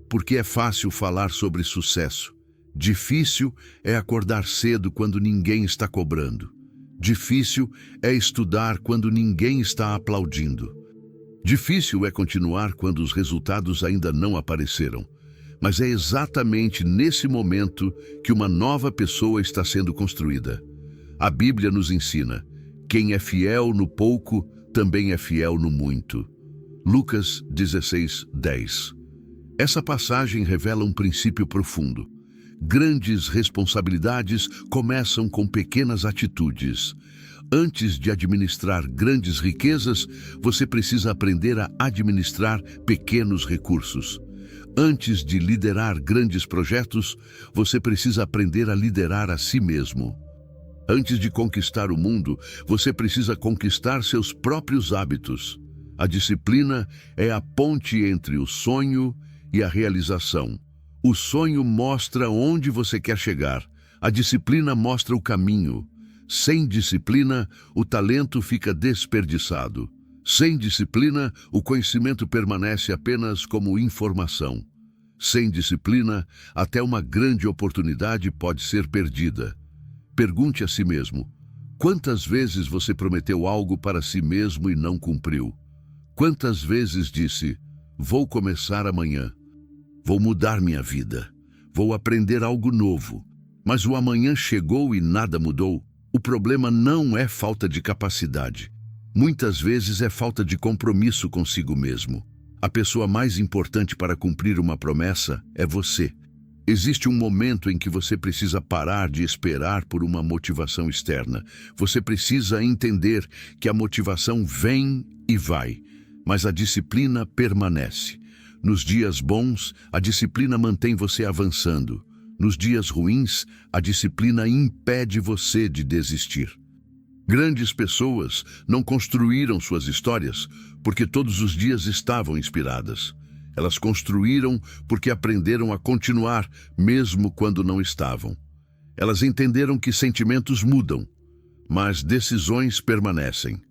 Porque é fácil falar sobre sucesso. Difícil é acordar cedo quando ninguém está cobrando. Difícil é estudar quando ninguém está aplaudindo. Difícil é continuar quando os resultados ainda não apareceram. Mas é exatamente nesse momento que uma nova pessoa está sendo construída. A Bíblia nos ensina: quem é fiel no pouco, também é fiel no muito. Lucas 16:10. Essa passagem revela um princípio profundo. Grandes responsabilidades começam com pequenas atitudes. Antes de administrar grandes riquezas, você precisa aprender a administrar pequenos recursos. Antes de liderar grandes projetos, você precisa aprender a liderar a si mesmo. Antes de conquistar o mundo, você precisa conquistar seus próprios hábitos. A disciplina é a ponte entre o sonho e a realização. O sonho mostra onde você quer chegar. A disciplina mostra o caminho. Sem disciplina, o talento fica desperdiçado. Sem disciplina, o conhecimento permanece apenas como informação. Sem disciplina, até uma grande oportunidade pode ser perdida. Pergunte a si mesmo: quantas vezes você prometeu algo para si mesmo e não cumpriu? Quantas vezes disse: vou começar amanhã? Vou mudar minha vida. Vou aprender algo novo. Mas o amanhã chegou e nada mudou. O problema não é falta de capacidade. Muitas vezes é falta de compromisso consigo mesmo. A pessoa mais importante para cumprir uma promessa é você. Existe um momento em que você precisa parar de esperar por uma motivação externa. Você precisa entender que a motivação vem e vai, mas a disciplina permanece. Nos dias bons, a disciplina mantém você avançando. Nos dias ruins, a disciplina impede você de desistir. Grandes pessoas não construíram suas histórias porque todos os dias estavam inspiradas. Elas construíram porque aprenderam a continuar, mesmo quando não estavam. Elas entenderam que sentimentos mudam, mas decisões permanecem.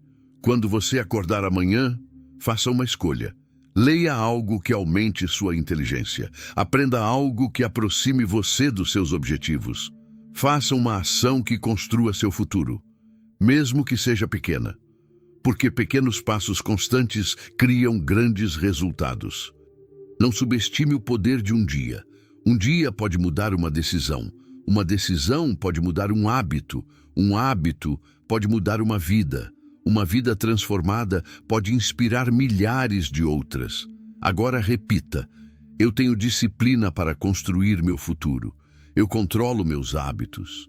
Quando você acordar amanhã, faça uma escolha. Leia algo que aumente sua inteligência. Aprenda algo que aproxime você dos seus objetivos. Faça uma ação que construa seu futuro, mesmo que seja pequena, porque pequenos passos constantes criam grandes resultados. Não subestime o poder de um dia. Um dia pode mudar uma decisão pode mudar um hábito pode mudar uma vida. Uma vida transformada pode inspirar milhares de outras. Agora repita: eu tenho disciplina para construir meu futuro. Eu controlo meus hábitos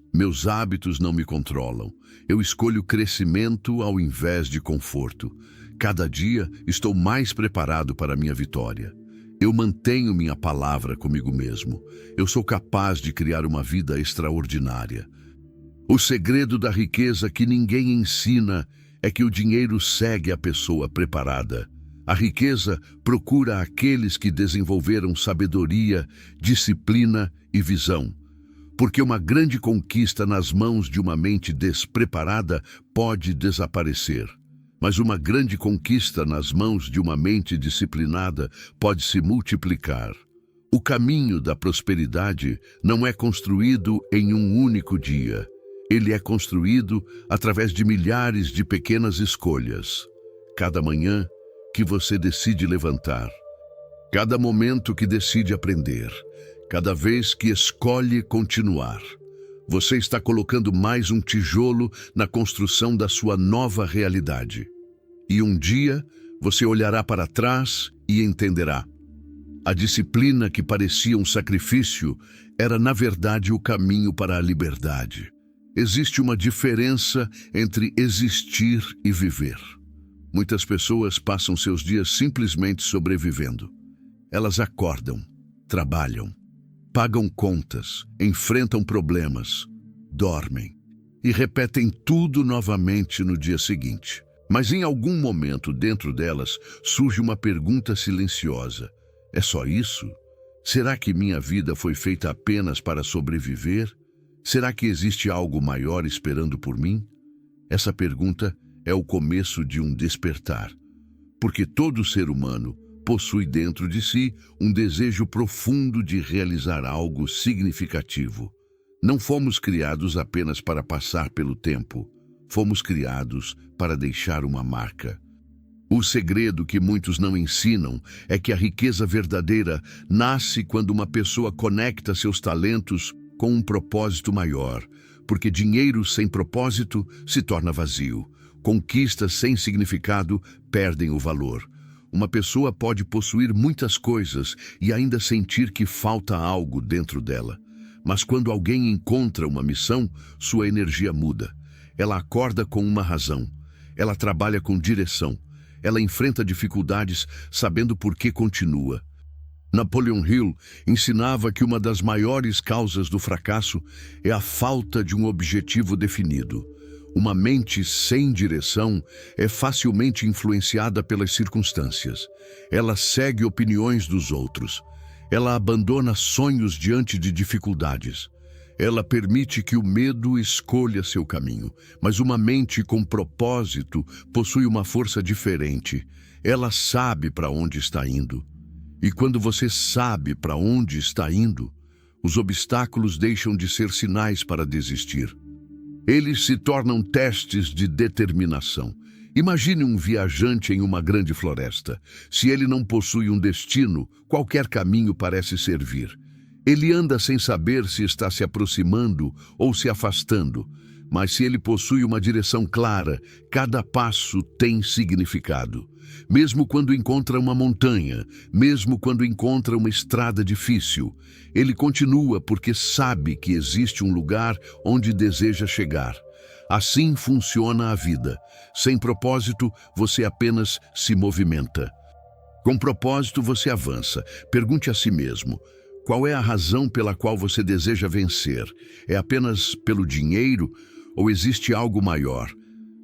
não me controlam. Eu escolho crescimento ao invés de conforto. Cada dia estou mais preparado para a minha vitória. Eu mantenho minha palavra comigo mesmo. Eu sou capaz de criar uma vida extraordinária. O segredo da riqueza que ninguém ensina é que o dinheiro segue a pessoa preparada. A riqueza procura aqueles que desenvolveram sabedoria, disciplina e visão. Porque uma grande conquista nas mãos de uma mente despreparada pode desaparecer. Mas uma grande conquista nas mãos de uma mente disciplinada pode se multiplicar. O caminho da prosperidade não é construído em um único dia. Ele é construído através de milhares de pequenas escolhas. Cada manhã que você decide levantar, cada momento que decide aprender, cada vez que escolhe continuar, você está colocando mais um tijolo na construção da sua nova realidade. E um dia Você olhará para trás e entenderá. A disciplina que parecia um sacrifício era, na verdade, o caminho para a liberdade. Existe uma diferença entre existir e viver. Muitas pessoas passam seus dias simplesmente sobrevivendo. Elas acordam, trabalham, pagam contas, enfrentam problemas, dormem e repetem tudo novamente no dia seguinte. Mas em algum momento dentro delas surge uma pergunta silenciosa. É só isso? Será que minha vida foi feita apenas para sobreviver? Será que existe algo maior esperando por mim? Essa pergunta é o começo de um despertar, porque todo ser humano possui dentro de si um desejo profundo de realizar algo significativo. Não fomos criados apenas para passar pelo tempo, fomos criados para deixar uma marca. O segredo que muitos não ensinam é que a riqueza verdadeira nasce quando uma pessoa conecta seus talentos com um propósito maior, porque dinheiro sem propósito se torna vazio. Conquistas sem significado perdem o valor. Uma pessoa pode possuir muitas coisas e ainda sentir que falta algo dentro dela. Mas quando alguém encontra uma missão, sua energia muda. Ela acorda com uma razão. Ela trabalha com direção. Ela enfrenta dificuldades sabendo por que continua. Napoleon Hill ensinava que uma das maiores causas do fracasso é a falta de um objetivo definido. Uma mente sem direção é facilmente influenciada pelas circunstâncias. Ela segue opiniões dos outros. Ela abandona sonhos diante de dificuldades. Ela permite que o medo escolha seu caminho, mas uma mente com propósito possui uma força diferente. Ela sabe para onde está indo. E quando você sabe para onde está indo, os obstáculos deixam de ser sinais para desistir. Eles se tornam testes de determinação. Imagine um viajante em uma grande floresta. Se ele não possui um destino, qualquer caminho parece servir. Ele anda sem saber se está se aproximando ou se afastando, mas se ele possui uma direção clara, cada passo tem significado. Mesmo quando encontra uma montanha, mesmo quando encontra uma estrada difícil, ele continua porque sabe que existe um lugar onde deseja chegar. Assim funciona a vida. Sem propósito, você apenas se movimenta. Com propósito, você avança. Pergunte a si mesmo: qual é a razão pela qual você deseja vencer? É apenas pelo dinheiro ou existe algo maior?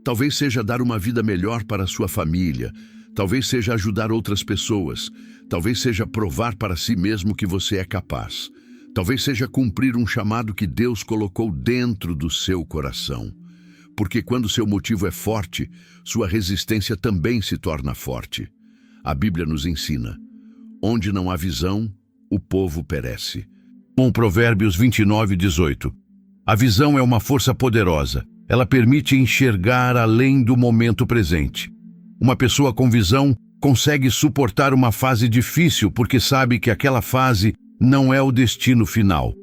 Talvez seja dar uma vida melhor para a sua família. Talvez seja ajudar outras pessoas. Talvez seja provar para si mesmo que você é capaz. Talvez seja cumprir um chamado que Deus colocou dentro do seu coração. Porque quando seu motivo é forte, sua resistência também se torna forte. A Bíblia nos ensina: onde não há visão, o povo perece. Provérbios 29:18. A visão é uma força poderosa. Ela permite enxergar além do momento presente. Uma pessoa com visão consegue suportar uma fase difícil porque sabe que aquela fase não é o destino final.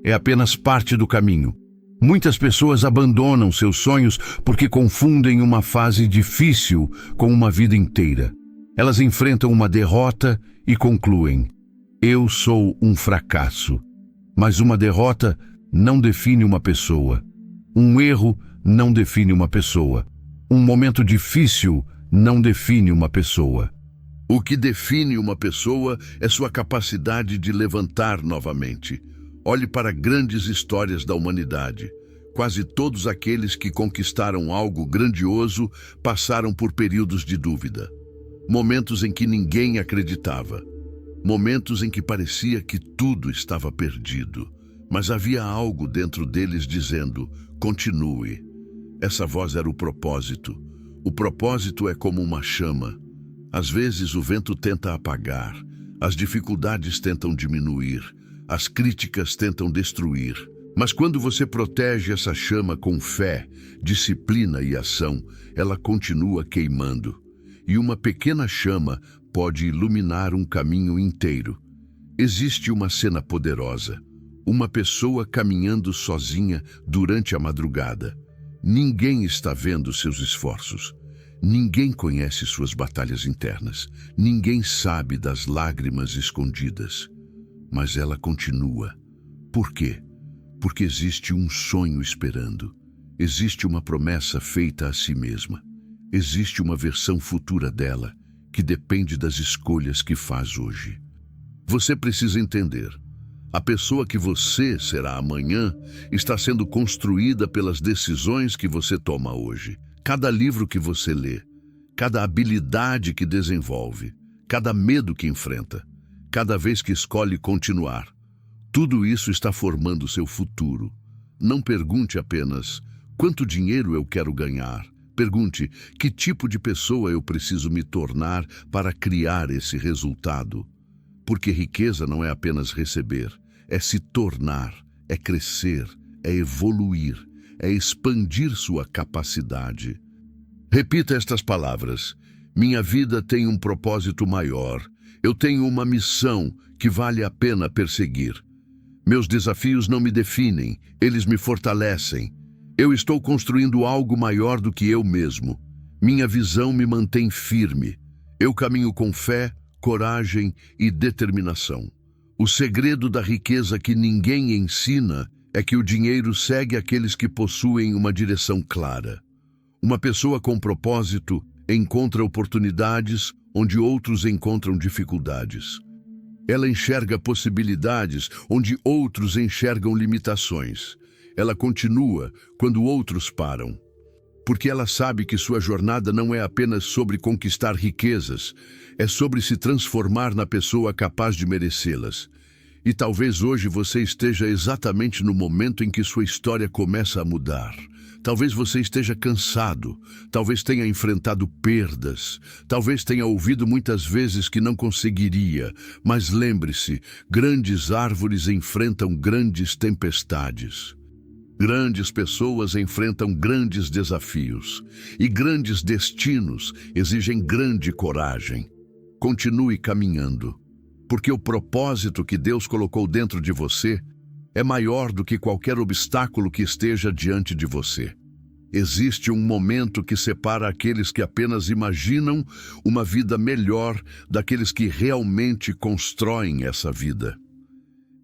É apenas parte do caminho. Muitas pessoas abandonam seus sonhos porque confundem uma fase difícil com uma vida inteira. Elas enfrentam uma derrota e concluem: eu sou um fracasso. Mas uma derrota não define uma pessoa. Um erro não define uma pessoa. Um momento difícil não define uma pessoa. O que define uma pessoa é sua capacidade de levantar novamente. Olhe para grandes histórias da humanidade. Quase todos aqueles que conquistaram algo grandioso passaram por períodos de dúvida. Momentos em que ninguém acreditava. Momentos em que parecia que tudo estava perdido. Mas havia algo dentro deles dizendo: continue. Essa voz era o propósito. O propósito é como uma chama. Às vezes o vento tenta apagar, as dificuldades tentam diminuir, as críticas tentam destruir. Mas quando você protege essa chama com fé, disciplina e ação, ela continua queimando. E uma pequena chama pode iluminar um caminho inteiro. Existe uma cena poderosa. Uma pessoa caminhando sozinha durante a madrugada. Ninguém está vendo seus esforços. Ninguém conhece suas batalhas internas. Ninguém sabe das lágrimas escondidas. Mas ela continua. Por quê? Porque existe um sonho esperando. Existe uma promessa feita a si mesma. Existe uma versão futura dela, que depende das escolhas que faz hoje. Você precisa entender. A pessoa que você será amanhã está sendo construída pelas decisões que você toma hoje. Cada livro que você lê, cada habilidade que desenvolve, cada medo que enfrenta, cada vez que escolhe continuar. Tudo isso está formando seu futuro. Não pergunte apenas quanto dinheiro eu quero ganhar. Pergunte que tipo de pessoa eu preciso me tornar para criar esse resultado. Porque riqueza não é apenas receber, é se tornar, é crescer, é evoluir, é expandir sua capacidade. Repita estas palavras. Minha vida tem um propósito maior. Eu tenho uma missão que vale a pena perseguir. Meus desafios não me definem, eles me fortalecem. Eu estou construindo algo maior do que eu mesmo. Minha visão me mantém firme. Eu caminho com fé, coragem e determinação. O segredo da riqueza que ninguém ensina é que o dinheiro segue aqueles que possuem uma direção clara. Uma pessoa com propósito encontra oportunidades onde outros encontram dificuldades. Ela enxerga possibilidades onde outros enxergam limitações. Ela continua quando outros param. Porque ela sabe que sua jornada não é apenas sobre conquistar riquezas, é sobre se transformar na pessoa capaz de merecê-las. E talvez hoje você esteja exatamente no momento em que sua história começa a mudar. Talvez você esteja cansado, talvez tenha enfrentado perdas, talvez tenha ouvido muitas vezes que não conseguiria, mas lembre-se, grandes árvores enfrentam grandes tempestades. Grandes pessoas enfrentam grandes desafios e grandes destinos exigem grande coragem. Continue caminhando, porque o propósito que Deus colocou dentro de você é maior do que qualquer obstáculo que esteja diante de você. Existe um momento que separa aqueles que apenas imaginam uma vida melhor daqueles que realmente constroem essa vida.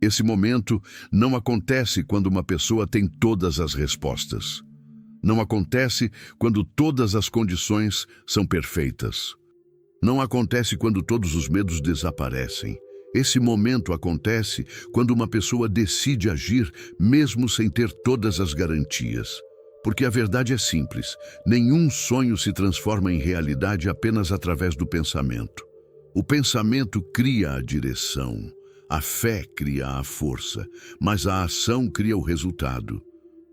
Esse momento não acontece quando uma pessoa tem todas as respostas. Não acontece quando todas as condições são perfeitas. Não acontece quando todos os medos desaparecem. Esse momento acontece quando uma pessoa decide agir mesmo sem ter todas as garantias. Porque a verdade é simples, nenhum sonho se transforma em realidade apenas através do pensamento. O pensamento cria a direção. A fé cria a força, mas a ação cria o resultado.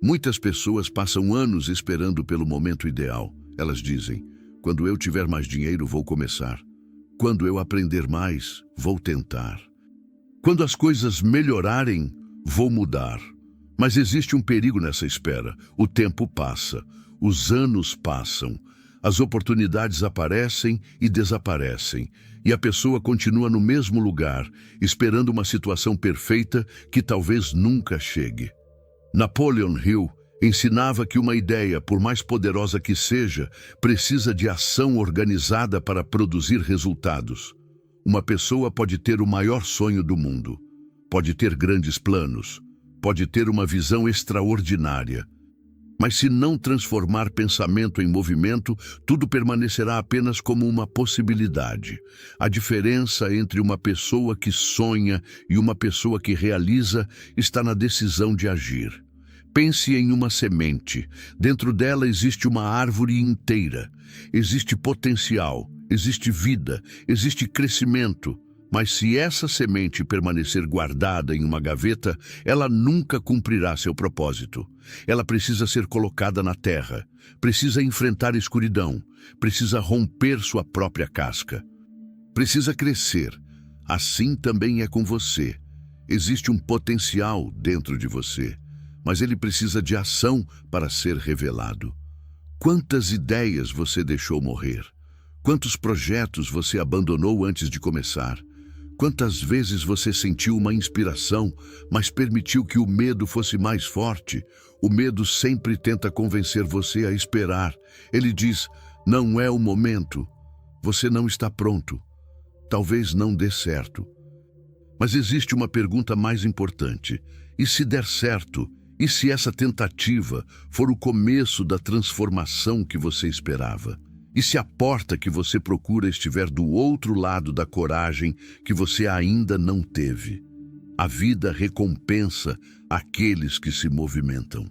Muitas pessoas passam anos esperando pelo momento ideal. Elas dizem, quando eu tiver mais dinheiro, vou começar. Quando eu aprender mais, vou tentar. Quando as coisas melhorarem, vou mudar. Mas existe um perigo nessa espera. O tempo passa, os anos passam, as oportunidades aparecem e desaparecem, e a pessoa continua no mesmo lugar, esperando uma situação perfeita que talvez nunca chegue. Napoleon Hill ensinava que uma ideia, por mais poderosa que seja, precisa de ação organizada para produzir resultados. Uma pessoa pode ter o maior sonho do mundo, pode ter grandes planos, pode ter uma visão extraordinária. Mas se não transformar pensamento em movimento, tudo permanecerá apenas como uma possibilidade. A diferença entre uma pessoa que sonha e uma pessoa que realiza está na decisão de agir. Pense em uma semente. Dentro dela existe uma árvore inteira. Existe potencial, existe vida, existe crescimento. Mas se essa semente permanecer guardada em uma gaveta, ela nunca cumprirá seu propósito. Ela precisa ser colocada na terra, precisa enfrentar a escuridão, precisa romper sua própria casca. Precisa crescer. Assim também é com você. Existe um potencial dentro de você, mas ele precisa de ação para ser revelado. Quantas ideias você deixou morrer? Quantos projetos você abandonou antes de começar? Quantas vezes você sentiu uma inspiração, mas permitiu que o medo fosse mais forte? O medo sempre tenta convencer você a esperar. Ele diz, Não é o momento. Você não está pronto. Talvez não dê certo. Mas existe uma pergunta mais importante. E se der certo? E se essa tentativa for o começo da transformação que você esperava? E se a porta que você procura estiver do outro lado da coragem que você ainda não teve? A vida recompensa aqueles que se movimentam.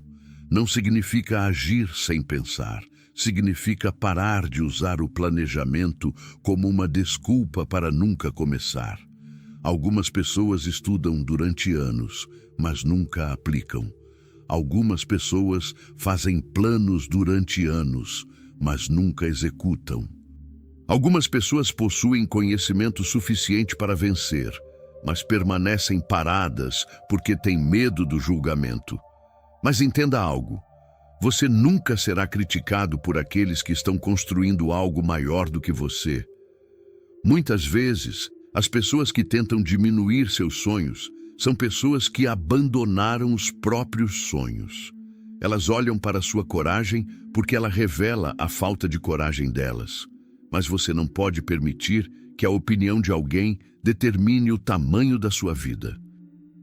Não significa agir sem pensar. Significa parar de usar o planejamento como uma desculpa para nunca começar. Algumas pessoas estudam durante anos, mas nunca aplicam. Algumas pessoas fazem planos durante anos, mas nunca executam. Algumas pessoas possuem conhecimento suficiente para vencer, mas permanecem paradas porque têm medo do julgamento. Mas entenda algo. Você nunca será criticado por aqueles que estão construindo algo maior do que você. Muitas vezes, as pessoas que tentam diminuir seus sonhos são pessoas que abandonaram os próprios sonhos. Elas olham para sua coragem porque ela revela a falta de coragem delas. Mas você não pode permitir que a opinião de alguém determine o tamanho da sua vida.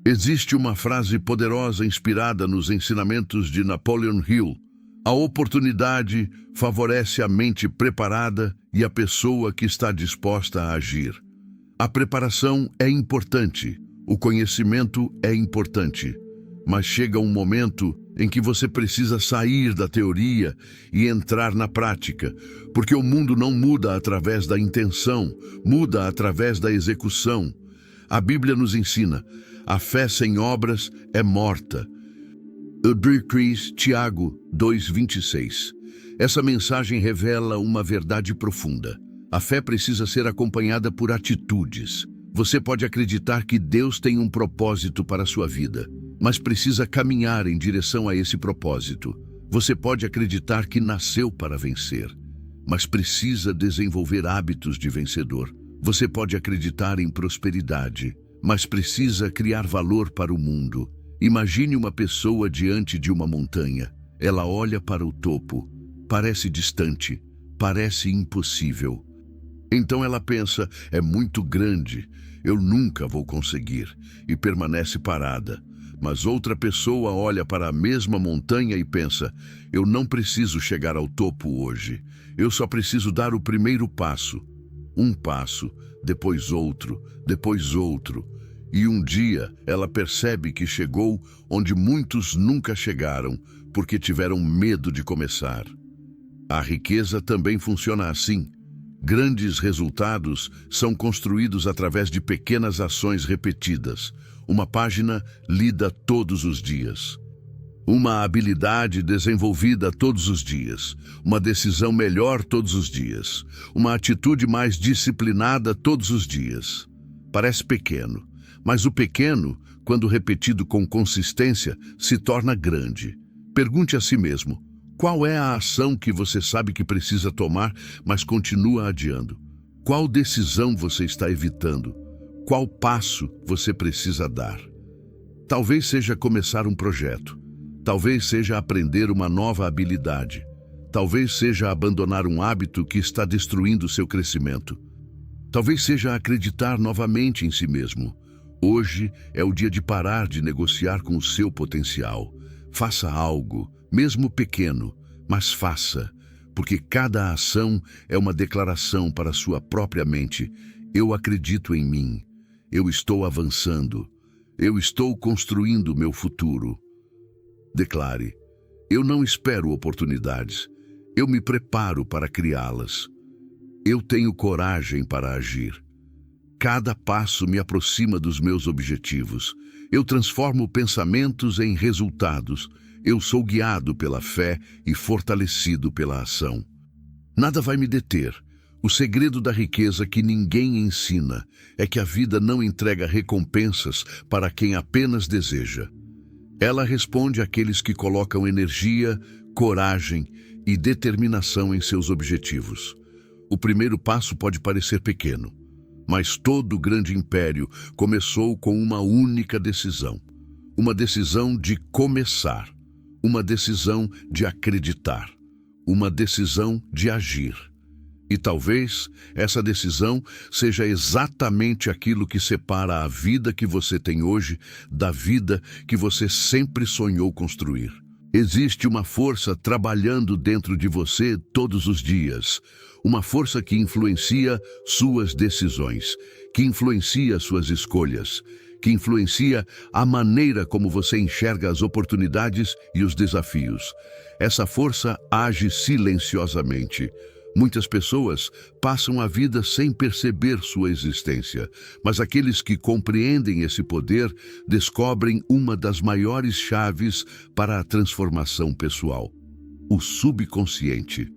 Existe uma frase poderosa inspirada nos ensinamentos de Napoleon Hill. A oportunidade favorece a mente preparada e a pessoa que está disposta a agir. A preparação é importante, o conhecimento é importante, mas chega um momento em que você precisa sair da teoria e entrar na prática, porque o mundo não muda através da intenção, muda através da execução. A Bíblia nos ensina: a fé sem obras é morta. Tiago 2:26. Essa mensagem revela uma verdade profunda. A fé precisa ser acompanhada por atitudes. Você pode acreditar que Deus tem um propósito para a sua vida, mas precisa caminhar em direção a esse propósito. Você pode acreditar que nasceu para vencer, mas precisa desenvolver hábitos de vencedor. Você pode acreditar em prosperidade, mas precisa criar valor para o mundo. Imagine uma pessoa diante de uma montanha. Ela olha para o topo. Parece distante, parece impossível. Então ela pensa: é muito grande, eu nunca vou conseguir, e permanece parada. Mas outra pessoa olha para a mesma montanha e pensa: eu não preciso chegar ao topo hoje, eu só preciso dar o primeiro passo. Um passo, depois outro, e um dia ela percebe que chegou onde muitos nunca chegaram, porque tiveram medo de começar. A riqueza também funciona assim. Grandes resultados são construídos através de pequenas ações repetidas, uma página lida todos os dias, uma habilidade desenvolvida todos os dias, uma decisão melhor todos os dias, uma atitude mais disciplinada todos os dias. Parece pequeno, mas o pequeno, quando repetido com consistência, se torna grande. Pergunte a si mesmo: qual é a ação que você sabe que precisa tomar, mas continua adiando? Qual decisão você está evitando? Qual passo você precisa dar? Talvez seja começar um projeto. Talvez seja aprender uma nova habilidade. Talvez seja abandonar um hábito que está destruindo seu crescimento. Talvez seja acreditar novamente em si mesmo. Hoje é o dia de parar de negociar com o seu potencial. Faça algo, mesmo pequeno, mas faça, porque cada ação é uma declaração para a sua própria mente: eu acredito em mim, eu estou avançando, eu estou construindo meu futuro. Declare: eu não espero oportunidades, eu me preparo para criá-las. Eu tenho coragem para agir. Cada passo me aproxima dos meus objetivos. Eu transformo pensamentos em resultados. Eu sou guiado pela fé e fortalecido pela ação. Nada vai me deter. O segredo da riqueza que ninguém ensina é que a vida não entrega recompensas para quem apenas deseja. Ela responde àqueles que colocam energia, coragem e determinação em seus objetivos. O primeiro passo pode parecer pequeno, mas todo grande império começou com uma única decisão. Uma decisão de começar. Uma decisão de acreditar. uma decisão de agir. E talvez essa decisão seja exatamente aquilo que separa a vida que você tem hoje da vida que você sempre sonhou construir. Existe uma força trabalhando dentro de você todos os dias. Uma força que influencia suas decisões, que influencia suas escolhas, que influencia a maneira como você enxerga as oportunidades e os desafios. Essa força age silenciosamente. Muitas pessoas passam a vida sem perceber sua existência, mas aqueles que compreendem esse poder descobrem uma das maiores chaves para a transformação pessoal: o subconsciente.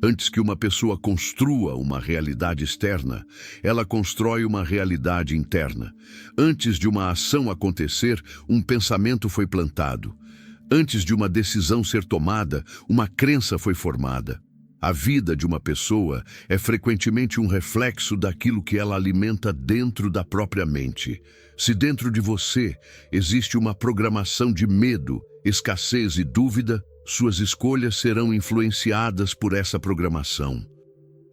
Antes que uma pessoa construa uma realidade externa, ela constrói uma realidade interna. Antes de uma ação acontecer, um pensamento foi plantado. Antes de uma decisão ser tomada, uma crença foi formada. A vida de uma pessoa é frequentemente um reflexo daquilo que ela alimenta dentro da própria mente. Se dentro de você existe uma programação de medo, escassez e dúvida, suas escolhas serão influenciadas por essa programação.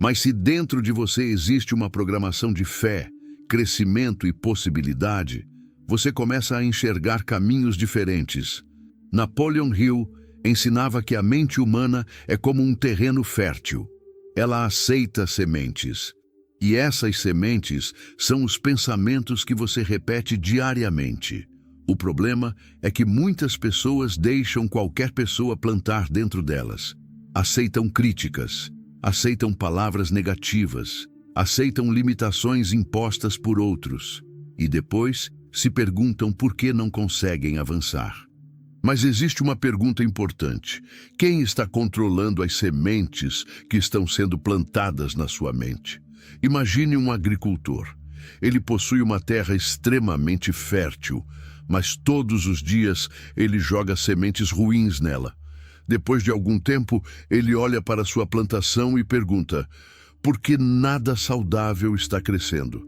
Mas se dentro de você existe uma programação de fé, crescimento e possibilidade, você começa a enxergar caminhos diferentes. Napoleon Hill ensinava que a mente humana é como um terreno fértil. Ela aceita sementes. E essas sementes são os pensamentos que você repete diariamente. O problema é que muitas pessoas deixam qualquer pessoa plantar dentro delas. Aceitam críticas, aceitam palavras negativas, aceitam limitações impostas por outros. E depois se perguntam por que não conseguem avançar. Mas existe uma pergunta importante: quem está controlando as sementes que estão sendo plantadas na sua mente? Imagine um agricultor. Ele possui uma terra extremamente fértil, mas todos os dias ele joga sementes ruins nela. Depois de algum tempo, ele olha para sua plantação e pergunta: por que nada saudável está crescendo?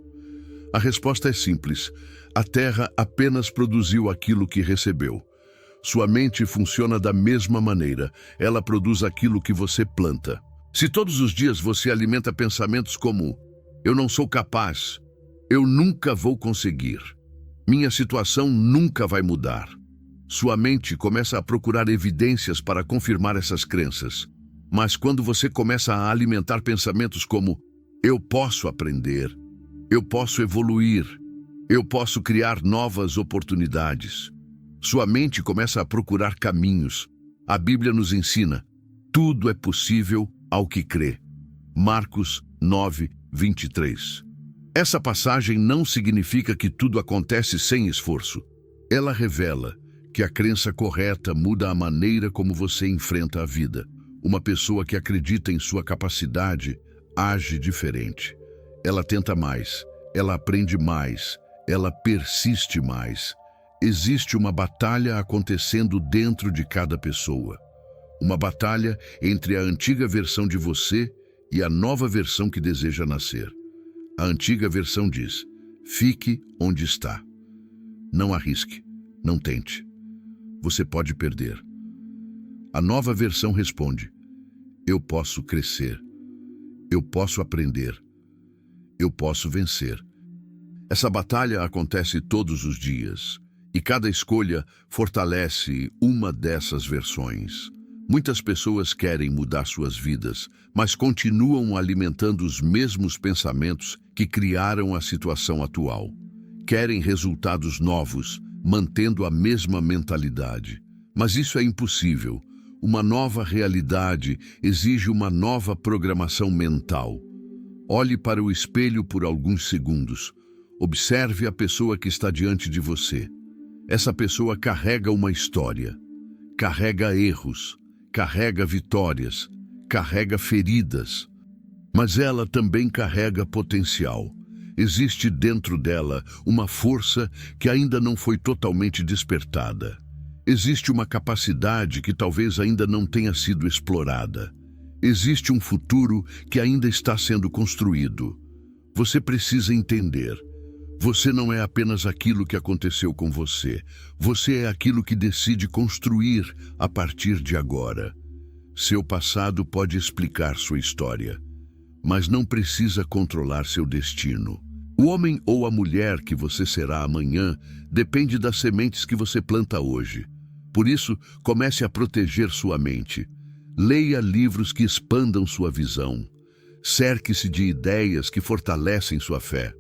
A resposta é simples: a terra apenas produziu aquilo que recebeu. Sua mente funciona da mesma maneira. Ela produz aquilo que você planta. Se todos os dias você alimenta pensamentos como: eu não sou capaz, eu nunca vou conseguir, minha situação nunca vai mudar, sua mente começa a procurar evidências para confirmar essas crenças. Mas quando você começa a alimentar pensamentos como: eu posso aprender, eu posso evoluir, eu posso criar novas oportunidades, sua mente começa a procurar caminhos. A Bíblia nos ensina: tudo é possível ao que crê. Marcos 9, 23. Essa passagem não significa que tudo acontece sem esforço. Ela revela que a crença correta muda a maneira como você enfrenta a vida. Uma pessoa que acredita em sua capacidade age diferente. Ela tenta mais, ela aprende mais, ela persiste mais. Existe uma batalha acontecendo dentro de cada pessoa. Uma batalha entre a antiga versão de você e a nova versão que deseja nascer. A antiga versão diz: fique onde está. Não arrisque, não tente. Você pode perder. A nova versão responde: eu posso crescer. Eu posso aprender. Eu posso vencer. Essa batalha acontece todos os dias. E cada escolha fortalece uma dessas versões. Muitas pessoas querem mudar suas vidas, mas continuam alimentando os mesmos pensamentos que criaram a situação atual. Querem resultados novos, mantendo a mesma mentalidade. Mas isso é impossível. Uma nova realidade exige uma nova programação mental. Olhe para o espelho por alguns segundos. Observe a pessoa que está diante de você. Essa pessoa carrega uma história, carrega erros, carrega vitórias, carrega feridas, mas ela também carrega potencial. Existe dentro dela uma força que ainda não foi totalmente despertada. Existe uma capacidade que talvez ainda não tenha sido explorada. Existe um futuro que ainda está sendo construído. Você precisa entender: você não é apenas aquilo que aconteceu com você. Você é aquilo que decide construir a partir de agora. Seu passado pode explicar sua história, mas não precisa controlar seu destino. O homem ou a mulher que você será amanhã depende das sementes que você planta hoje. Por isso, comece a proteger sua mente. Leia livros que expandam sua visão. Cerque-se de ideias que fortalecem sua fé.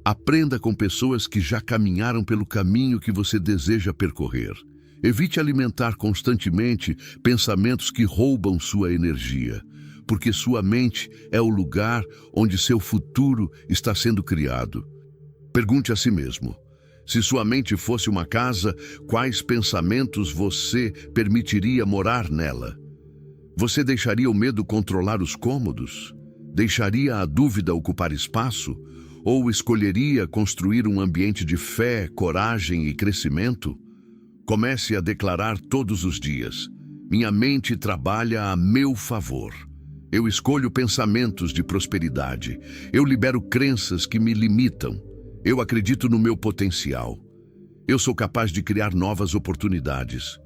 Aprenda com pessoas que já caminharam pelo caminho que você deseja percorrer. Evite alimentar constantemente pensamentos que roubam sua energia, porque sua mente é o lugar onde seu futuro está sendo criado. Pergunte a si mesmo: se sua mente fosse uma casa, quais pensamentos você permitiria morar nela? Você deixaria o medo controlar os cômodos? Deixaria a dúvida ocupar espaço? Ou escolheria construir um ambiente de fé, coragem e crescimento? Comece a declarar todos os dias: minha mente trabalha a meu favor. Eu escolho pensamentos de prosperidade. Eu libero crenças que me limitam. Eu acredito no meu potencial. Eu sou capaz de criar novas oportunidades.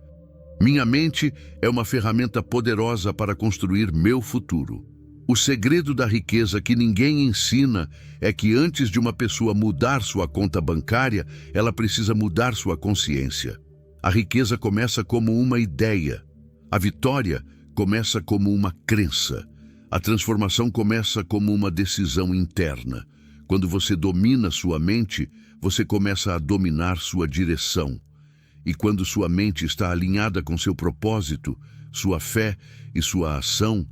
Minha mente é uma ferramenta poderosa para construir meu futuro. O segredo da riqueza que ninguém ensina é que antes de uma pessoa mudar sua conta bancária, ela precisa mudar sua consciência. A riqueza começa como uma ideia. A vitória começa como uma crença. A transformação começa como uma decisão interna. Quando você domina sua mente, você começa a dominar sua direção. E quando sua mente está alinhada com seu propósito, sua fé e sua ação,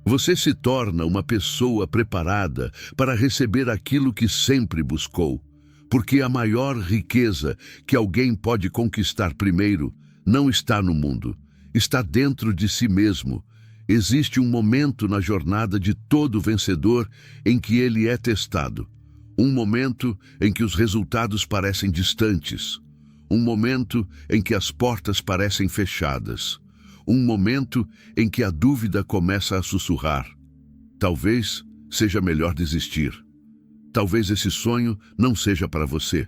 você se torna uma pessoa preparada para receber aquilo que sempre buscou. Porque a maior riqueza que alguém pode conquistar primeiro não está no mundo, está dentro de si mesmo. Existe um momento na jornada de todo vencedor em que ele é testado. Um momento em que os resultados parecem distantes. Um momento em que as portas parecem fechadas. Um momento em que a dúvida começa a sussurrar. Talvez seja melhor desistir. Talvez esse sonho não seja para você.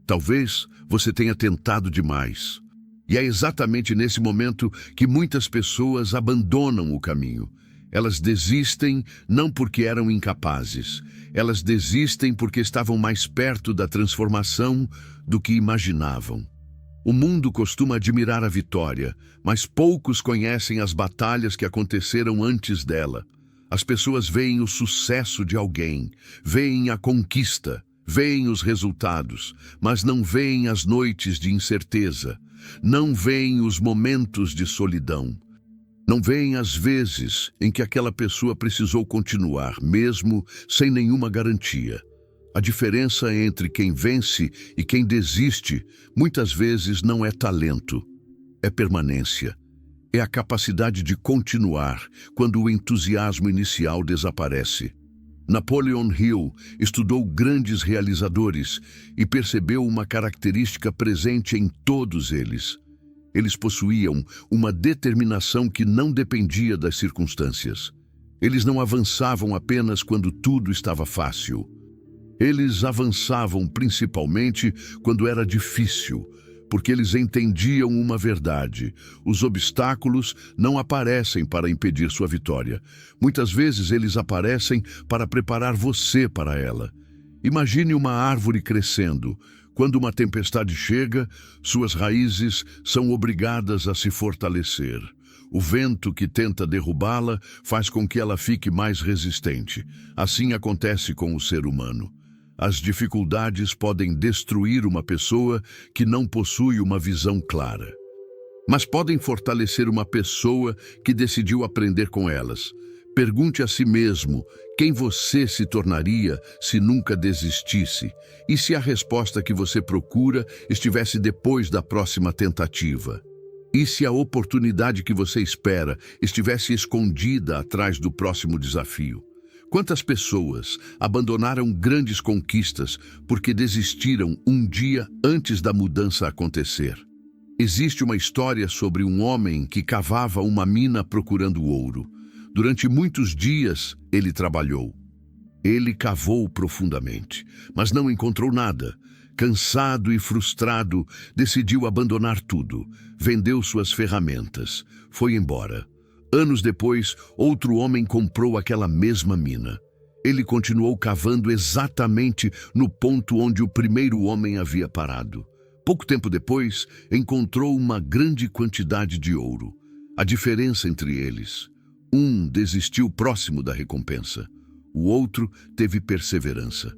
Talvez você tenha tentado demais. E é exatamente nesse momento que muitas pessoas abandonam o caminho. Elas desistem não porque eram incapazes. Elas desistem porque estavam mais perto da transformação do que imaginavam. O mundo costuma admirar a vitória, mas poucos conhecem as batalhas que aconteceram antes dela. As pessoas veem o sucesso de alguém, veem a conquista, veem os resultados, mas não veem as noites de incerteza, não veem os momentos de solidão, não veem as vezes em que aquela pessoa precisou continuar, mesmo sem nenhuma garantia. A diferença entre quem vence e quem desiste muitas vezes não é talento, é permanência. É a capacidade de continuar quando o entusiasmo inicial desaparece. Napoleon Hill estudou grandes realizadores e percebeu uma característica presente em todos eles. Eles possuíam uma determinação que não dependia das circunstâncias. Eles não avançavam apenas quando tudo estava fácil. Eles avançavam principalmente quando era difícil, porque eles entendiam uma verdade: os obstáculos não aparecem para impedir sua vitória. Muitas vezes eles aparecem para preparar você para ela. Imagine uma árvore crescendo. Quando uma tempestade chega, suas raízes são obrigadas a se fortalecer. O vento que tenta derrubá-la faz com que ela fique mais resistente. Assim acontece com o ser humano. As dificuldades podem destruir uma pessoa que não possui uma visão clara, mas podem fortalecer uma pessoa que decidiu aprender com elas. Pergunte a si mesmo quem você se tornaria se nunca desistisse, e se a resposta que você procura estivesse depois da próxima tentativa. E se a oportunidade que você espera estivesse escondida atrás do próximo desafio. Quantas pessoas abandonaram grandes conquistas porque desistiram um dia antes da mudança acontecer? Existe uma história sobre um homem que cavava uma mina procurando ouro. Durante muitos dias ele trabalhou. Ele cavou profundamente, mas não encontrou nada. Cansado e frustrado, decidiu abandonar tudo. Vendeu suas ferramentas. Foi embora. Anos depois, outro homem comprou aquela mesma mina. Ele continuou cavando exatamente no ponto onde o primeiro homem havia parado. Pouco tempo depois, encontrou uma grande quantidade de ouro. A diferença entre eles: um desistiu próximo da recompensa, o outro teve perseverança.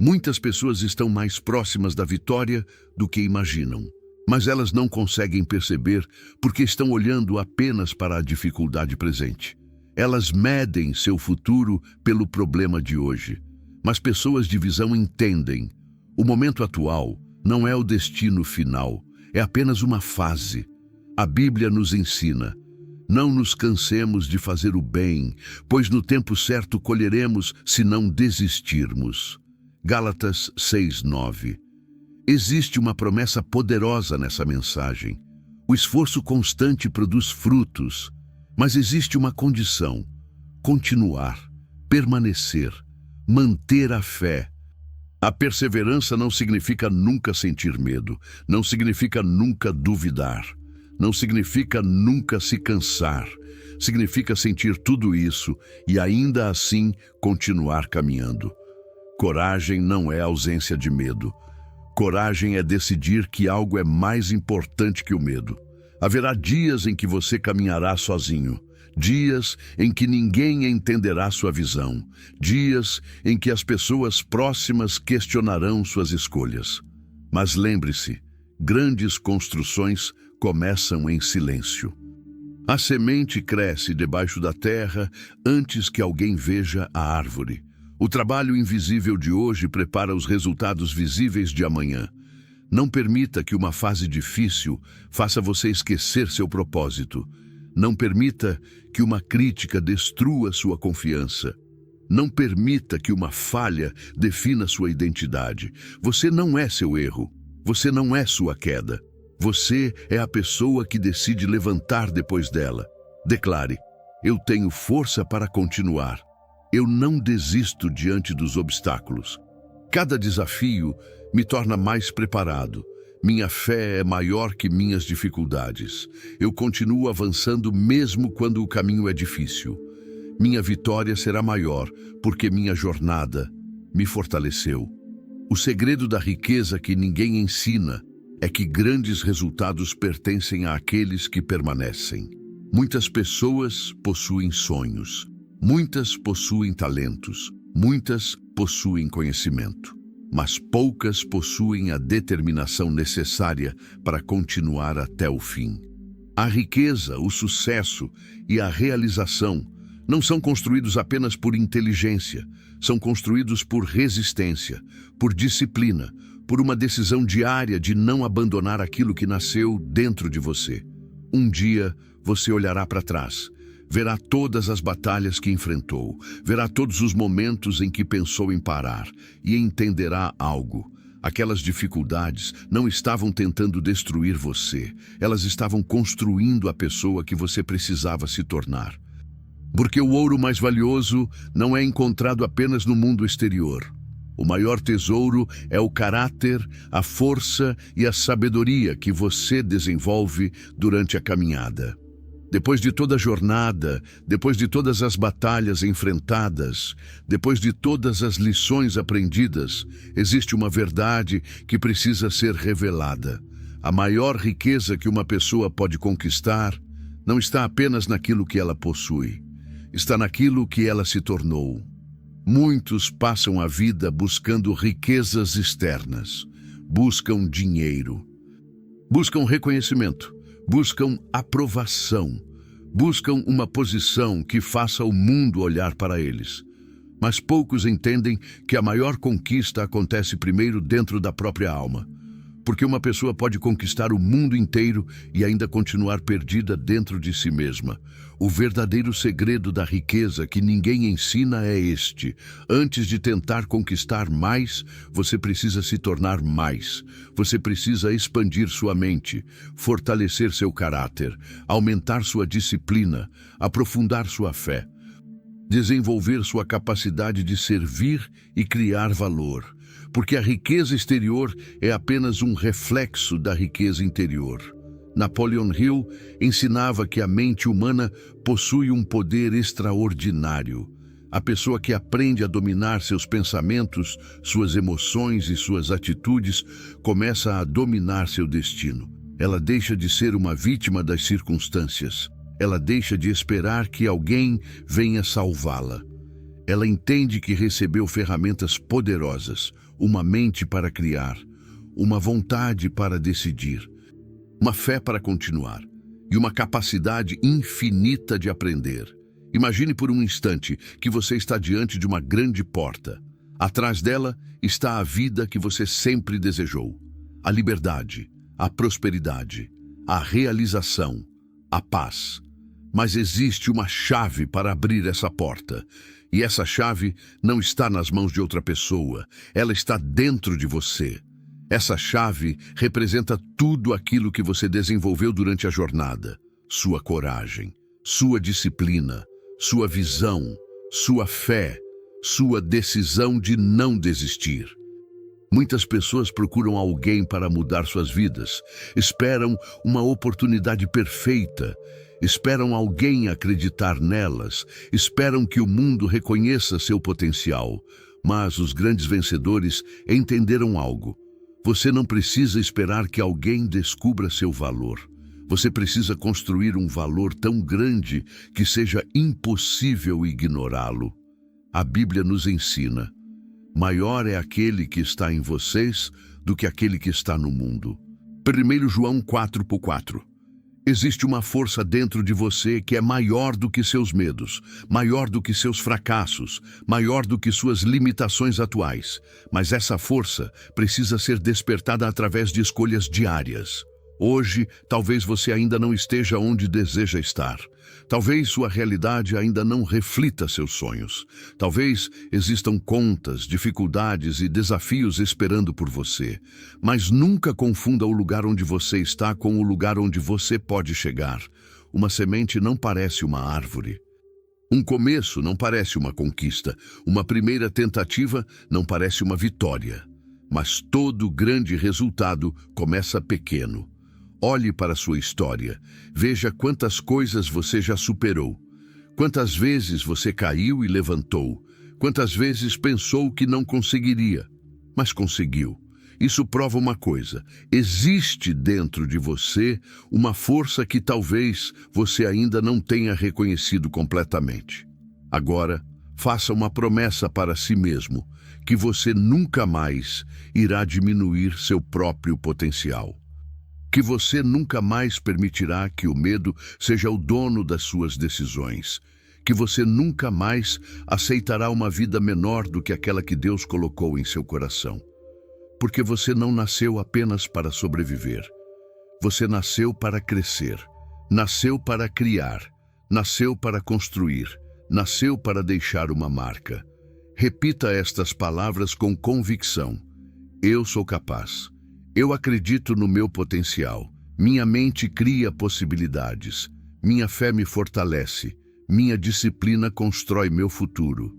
Muitas pessoas estão mais próximas da vitória do que imaginam, mas elas não conseguem perceber porque estão olhando apenas para a dificuldade presente. Elas medem seu futuro pelo problema de hoje. Mas pessoas de visão entendem: o momento atual não é o destino final, é apenas uma fase. A Bíblia nos ensina: não nos cansemos de fazer o bem, pois no tempo certo colheremos se não desistirmos. Gálatas 6:9. Existe uma promessa poderosa nessa mensagem. O esforço constante produz frutos, mas existe uma condição: continuar, permanecer, manter a fé. A perseverança não significa nunca sentir medo, não significa nunca duvidar, não significa nunca se cansar. Significa sentir tudo isso e ainda assim continuar caminhando. Coragem não é ausência de medo. Coragem é decidir que algo é mais importante que o medo. Haverá dias em que você caminhará sozinho, dias em que ninguém entenderá sua visão, dias em que as pessoas próximas questionarão suas escolhas. Mas lembre-se, grandes construções começam em silêncio. A semente cresce debaixo da terra antes que alguém veja a árvore. O trabalho invisível de hoje prepara os resultados visíveis de amanhã. Não permita que uma fase difícil faça você esquecer seu propósito. Não permita que uma crítica destrua sua confiança. Não permita que uma falha defina sua identidade. Você não é seu erro. Você não é sua queda. Você é a pessoa que decide levantar depois dela. Declare: eu tenho força para continuar. Eu não desisto diante dos obstáculos. Cada desafio me torna mais preparado. Minha fé é maior que minhas dificuldades. Eu continuo avançando mesmo quando o caminho é difícil. Minha vitória será maior porque minha jornada me fortaleceu. O segredo da riqueza que ninguém ensina é que grandes resultados pertencem àqueles que permanecem. Muitas pessoas possuem sonhos. Muitas possuem talentos, muitas possuem conhecimento, mas poucas possuem a determinação necessária para continuar até o fim. A riqueza, o sucesso e a realização não são construídos apenas por inteligência, são construídos por resistência, por disciplina, por uma decisão diária de não abandonar aquilo que nasceu dentro de você. Um dia você olhará para trás. Verá todas as batalhas que enfrentou, verá todos os momentos em que pensou em parar e entenderá algo. Aquelas dificuldades não estavam tentando destruir você, elas estavam construindo a pessoa que você precisava se tornar. Porque o ouro mais valioso não é encontrado apenas no mundo exterior. O maior tesouro é o caráter, a força e a sabedoria que você desenvolve durante a caminhada. Depois de toda a jornada, depois de todas as batalhas enfrentadas, depois de todas as lições aprendidas, existe uma verdade que precisa ser revelada. A maior riqueza que uma pessoa pode conquistar não está apenas naquilo que ela possui, está naquilo que ela se tornou. Muitos passam a vida buscando riquezas externas, buscam dinheiro, buscam reconhecimento, buscam aprovação, buscam uma posição que faça o mundo olhar para eles. Mas poucos entendem que a maior conquista acontece primeiro dentro da própria alma. Porque uma pessoa pode conquistar o mundo inteiro e ainda continuar perdida dentro de si mesma. O verdadeiro segredo da riqueza que ninguém ensina é este: antes de tentar conquistar mais, você precisa se tornar mais. Você precisa expandir sua mente, fortalecer seu caráter, aumentar sua disciplina, aprofundar sua fé, desenvolver sua capacidade de servir e criar valor. Porque a riqueza exterior é apenas um reflexo da riqueza interior. Napoleon Hill ensinava que a mente humana possui um poder extraordinário. A pessoa que aprende a dominar seus pensamentos, suas emoções e suas atitudes começa a dominar seu destino. Ela deixa de ser uma vítima das circunstâncias. Ela deixa de esperar que alguém venha salvá-la. Ela entende que recebeu ferramentas poderosas, uma mente para criar, uma vontade para decidir, uma fé para continuar e uma capacidade infinita de aprender. Imagine por um instante que você está diante de uma grande porta. Atrás dela está a vida que você sempre desejou, a liberdade, a prosperidade, a realização, a paz. Mas existe uma chave para abrir essa porta. E essa chave não está nas mãos de outra pessoa, ela está dentro de você. Essa chave representa tudo aquilo que você desenvolveu durante a jornada. Sua coragem, sua disciplina, sua visão, sua fé, sua decisão de não desistir. Muitas pessoas procuram alguém para mudar suas vidas, esperam uma oportunidade perfeita, esperam alguém acreditar nelas, esperam que o mundo reconheça seu potencial. Mas os grandes vencedores entenderam algo. Você não precisa esperar que alguém descubra seu valor. Você precisa construir um valor tão grande que seja impossível ignorá-lo. A Bíblia nos ensina: maior é aquele que está em vocês do que aquele que está no mundo. 1 João 4:4. Existe uma força dentro de você que é maior do que seus medos, maior do que seus fracassos, maior do que suas limitações atuais. Mas essa força precisa ser despertada através de escolhas diárias. Hoje, talvez você ainda não esteja onde deseja estar. Talvez sua realidade ainda não reflita seus sonhos. Talvez existam contas, dificuldades e desafios esperando por você. Mas nunca confunda o lugar onde você está com o lugar onde você pode chegar. Uma semente não parece uma árvore. Um começo não parece uma conquista. Uma primeira tentativa não parece uma vitória. Mas todo grande resultado começa pequeno. Olhe para sua história, veja quantas coisas você já superou, quantas vezes você caiu e levantou, quantas vezes pensou que não conseguiria, mas conseguiu. Isso prova uma coisa: existe dentro de você uma força que talvez você ainda não tenha reconhecido completamente. Agora, faça uma promessa para si mesmo, que você nunca mais irá diminuir seu próprio potencial. Que você nunca mais permitirá que o medo seja o dono das suas decisões. Que você nunca mais aceitará uma vida menor do que aquela que Deus colocou em seu coração. Porque você não nasceu apenas para sobreviver. Você nasceu para crescer, nasceu para criar, nasceu para construir, nasceu para deixar uma marca. Repita estas palavras com convicção. Eu sou capaz. Eu acredito no meu potencial. Minha mente cria possibilidades. Minha fé me fortalece. Minha disciplina constrói meu futuro.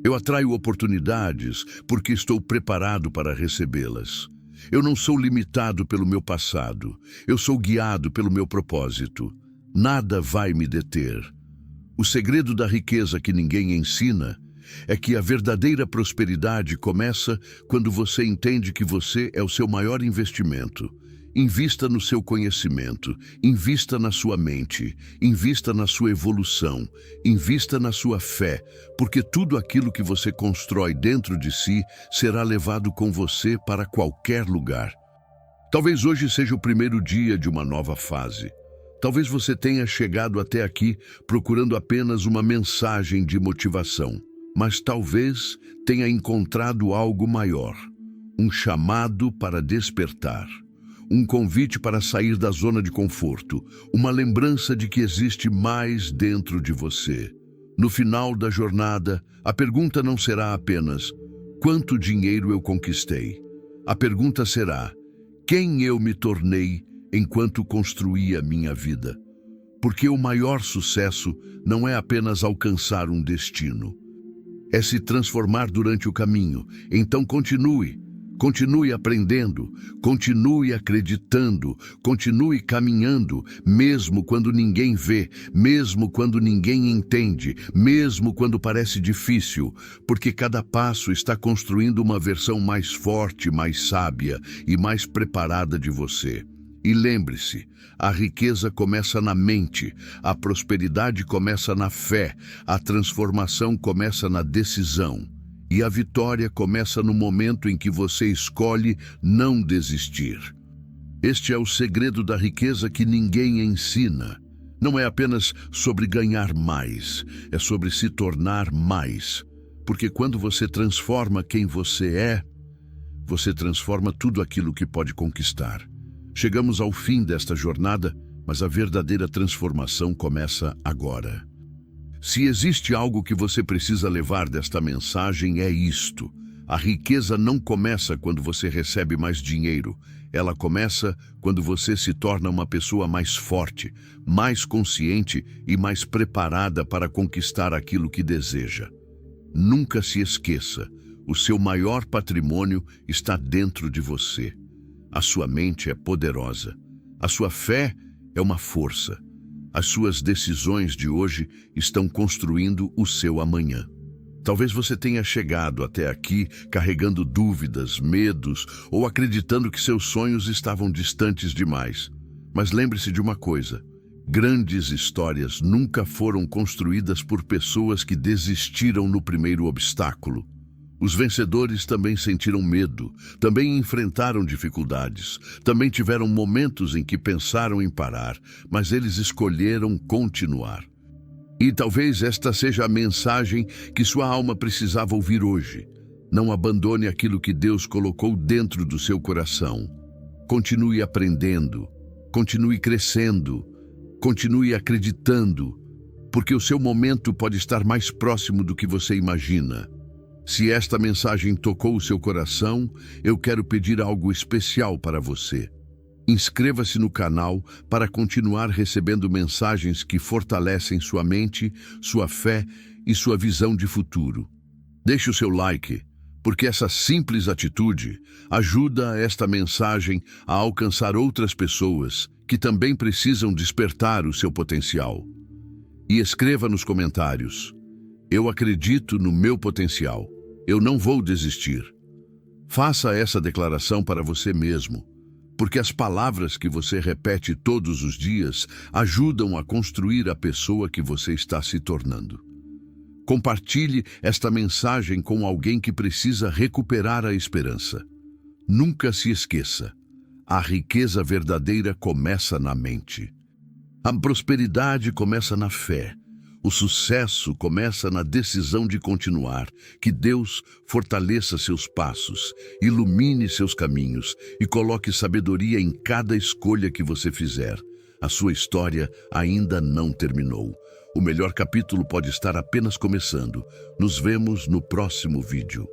Eu atraio oportunidades porque estou preparado para recebê-las. Eu não sou limitado pelo meu passado. Eu sou guiado pelo meu propósito. Nada vai me deter. O segredo da riqueza que ninguém ensina é que a verdadeira prosperidade começa quando você entende que você é o seu maior investimento. Invista no seu conhecimento, invista na sua mente, invista na sua evolução, invista na sua fé, porque tudo aquilo que você constrói dentro de si será levado com você para qualquer lugar. Talvez hoje seja o primeiro dia de uma nova fase. Talvez você tenha chegado até aqui procurando apenas uma mensagem de motivação. Mas talvez tenha encontrado algo maior, um chamado para despertar, um convite para sair da zona de conforto, uma lembrança de que existe mais dentro de você. No final da jornada, a pergunta não será apenas: quanto dinheiro eu conquistei? A pergunta será: quem eu me tornei enquanto construía minha vida? Porque o maior sucesso não é apenas alcançar um destino. É se transformar durante o caminho. Então continue. Continue aprendendo, continue acreditando, continue caminhando, mesmo quando ninguém vê, mesmo quando ninguém entende, mesmo quando parece difícil, porque cada passo está construindo uma versão mais forte, mais sábia e mais preparada de você. E lembre-se, a riqueza começa na mente, a prosperidade começa na fé, a transformação começa na decisão. E a vitória começa no momento em que você escolhe não desistir. Este é o segredo da riqueza que ninguém ensina. Não é apenas sobre ganhar mais, é sobre se tornar mais. Porque quando você transforma quem você é, você transforma tudo aquilo que pode conquistar. Chegamos ao fim desta jornada, mas a verdadeira transformação começa agora. Se existe algo que você precisa levar desta mensagem, é isto. A riqueza não começa quando você recebe mais dinheiro. Ela começa quando você se torna uma pessoa mais forte, mais consciente e mais preparada para conquistar aquilo que deseja. Nunca se esqueça, o seu maior patrimônio está dentro de você. A sua mente é poderosa. A sua fé é uma força. As suas decisões de hoje estão construindo o seu amanhã. Talvez você tenha chegado até aqui carregando dúvidas, medos ou acreditando que seus sonhos estavam distantes demais. Mas lembre-se de uma coisa: grandes histórias nunca foram construídas por pessoas que desistiram no primeiro obstáculo. Os vencedores também sentiram medo, também enfrentaram dificuldades, também tiveram momentos em que pensaram em parar, mas eles escolheram continuar. E talvez esta seja a mensagem que sua alma precisava ouvir hoje. Não abandone aquilo que Deus colocou dentro do seu coração. Continue aprendendo, continue crescendo, continue acreditando, porque o seu momento pode estar mais próximo do que você imagina. Se esta mensagem tocou o seu coração, eu quero pedir algo especial para você. Inscreva-se no canal para continuar recebendo mensagens que fortalecem sua mente, sua fé e sua visão de futuro. Deixe o seu like, porque essa simples atitude ajuda esta mensagem a alcançar outras pessoas que também precisam despertar o seu potencial. E escreva nos comentários: eu acredito no meu potencial. Eu não vou desistir. Faça essa declaração para você mesmo, porque as palavras que você repete todos os dias ajudam a construir a pessoa que você está se tornando. Compartilhe esta mensagem com alguém que precisa recuperar a esperança. Nunca se esqueça, a riqueza verdadeira começa na mente. A prosperidade começa na fé. O sucesso começa na decisão de continuar. Que Deus fortaleça seus passos, ilumine seus caminhos e coloque sabedoria em cada escolha que você fizer. A sua história ainda não terminou. O melhor capítulo pode estar apenas começando. Nos vemos no próximo vídeo.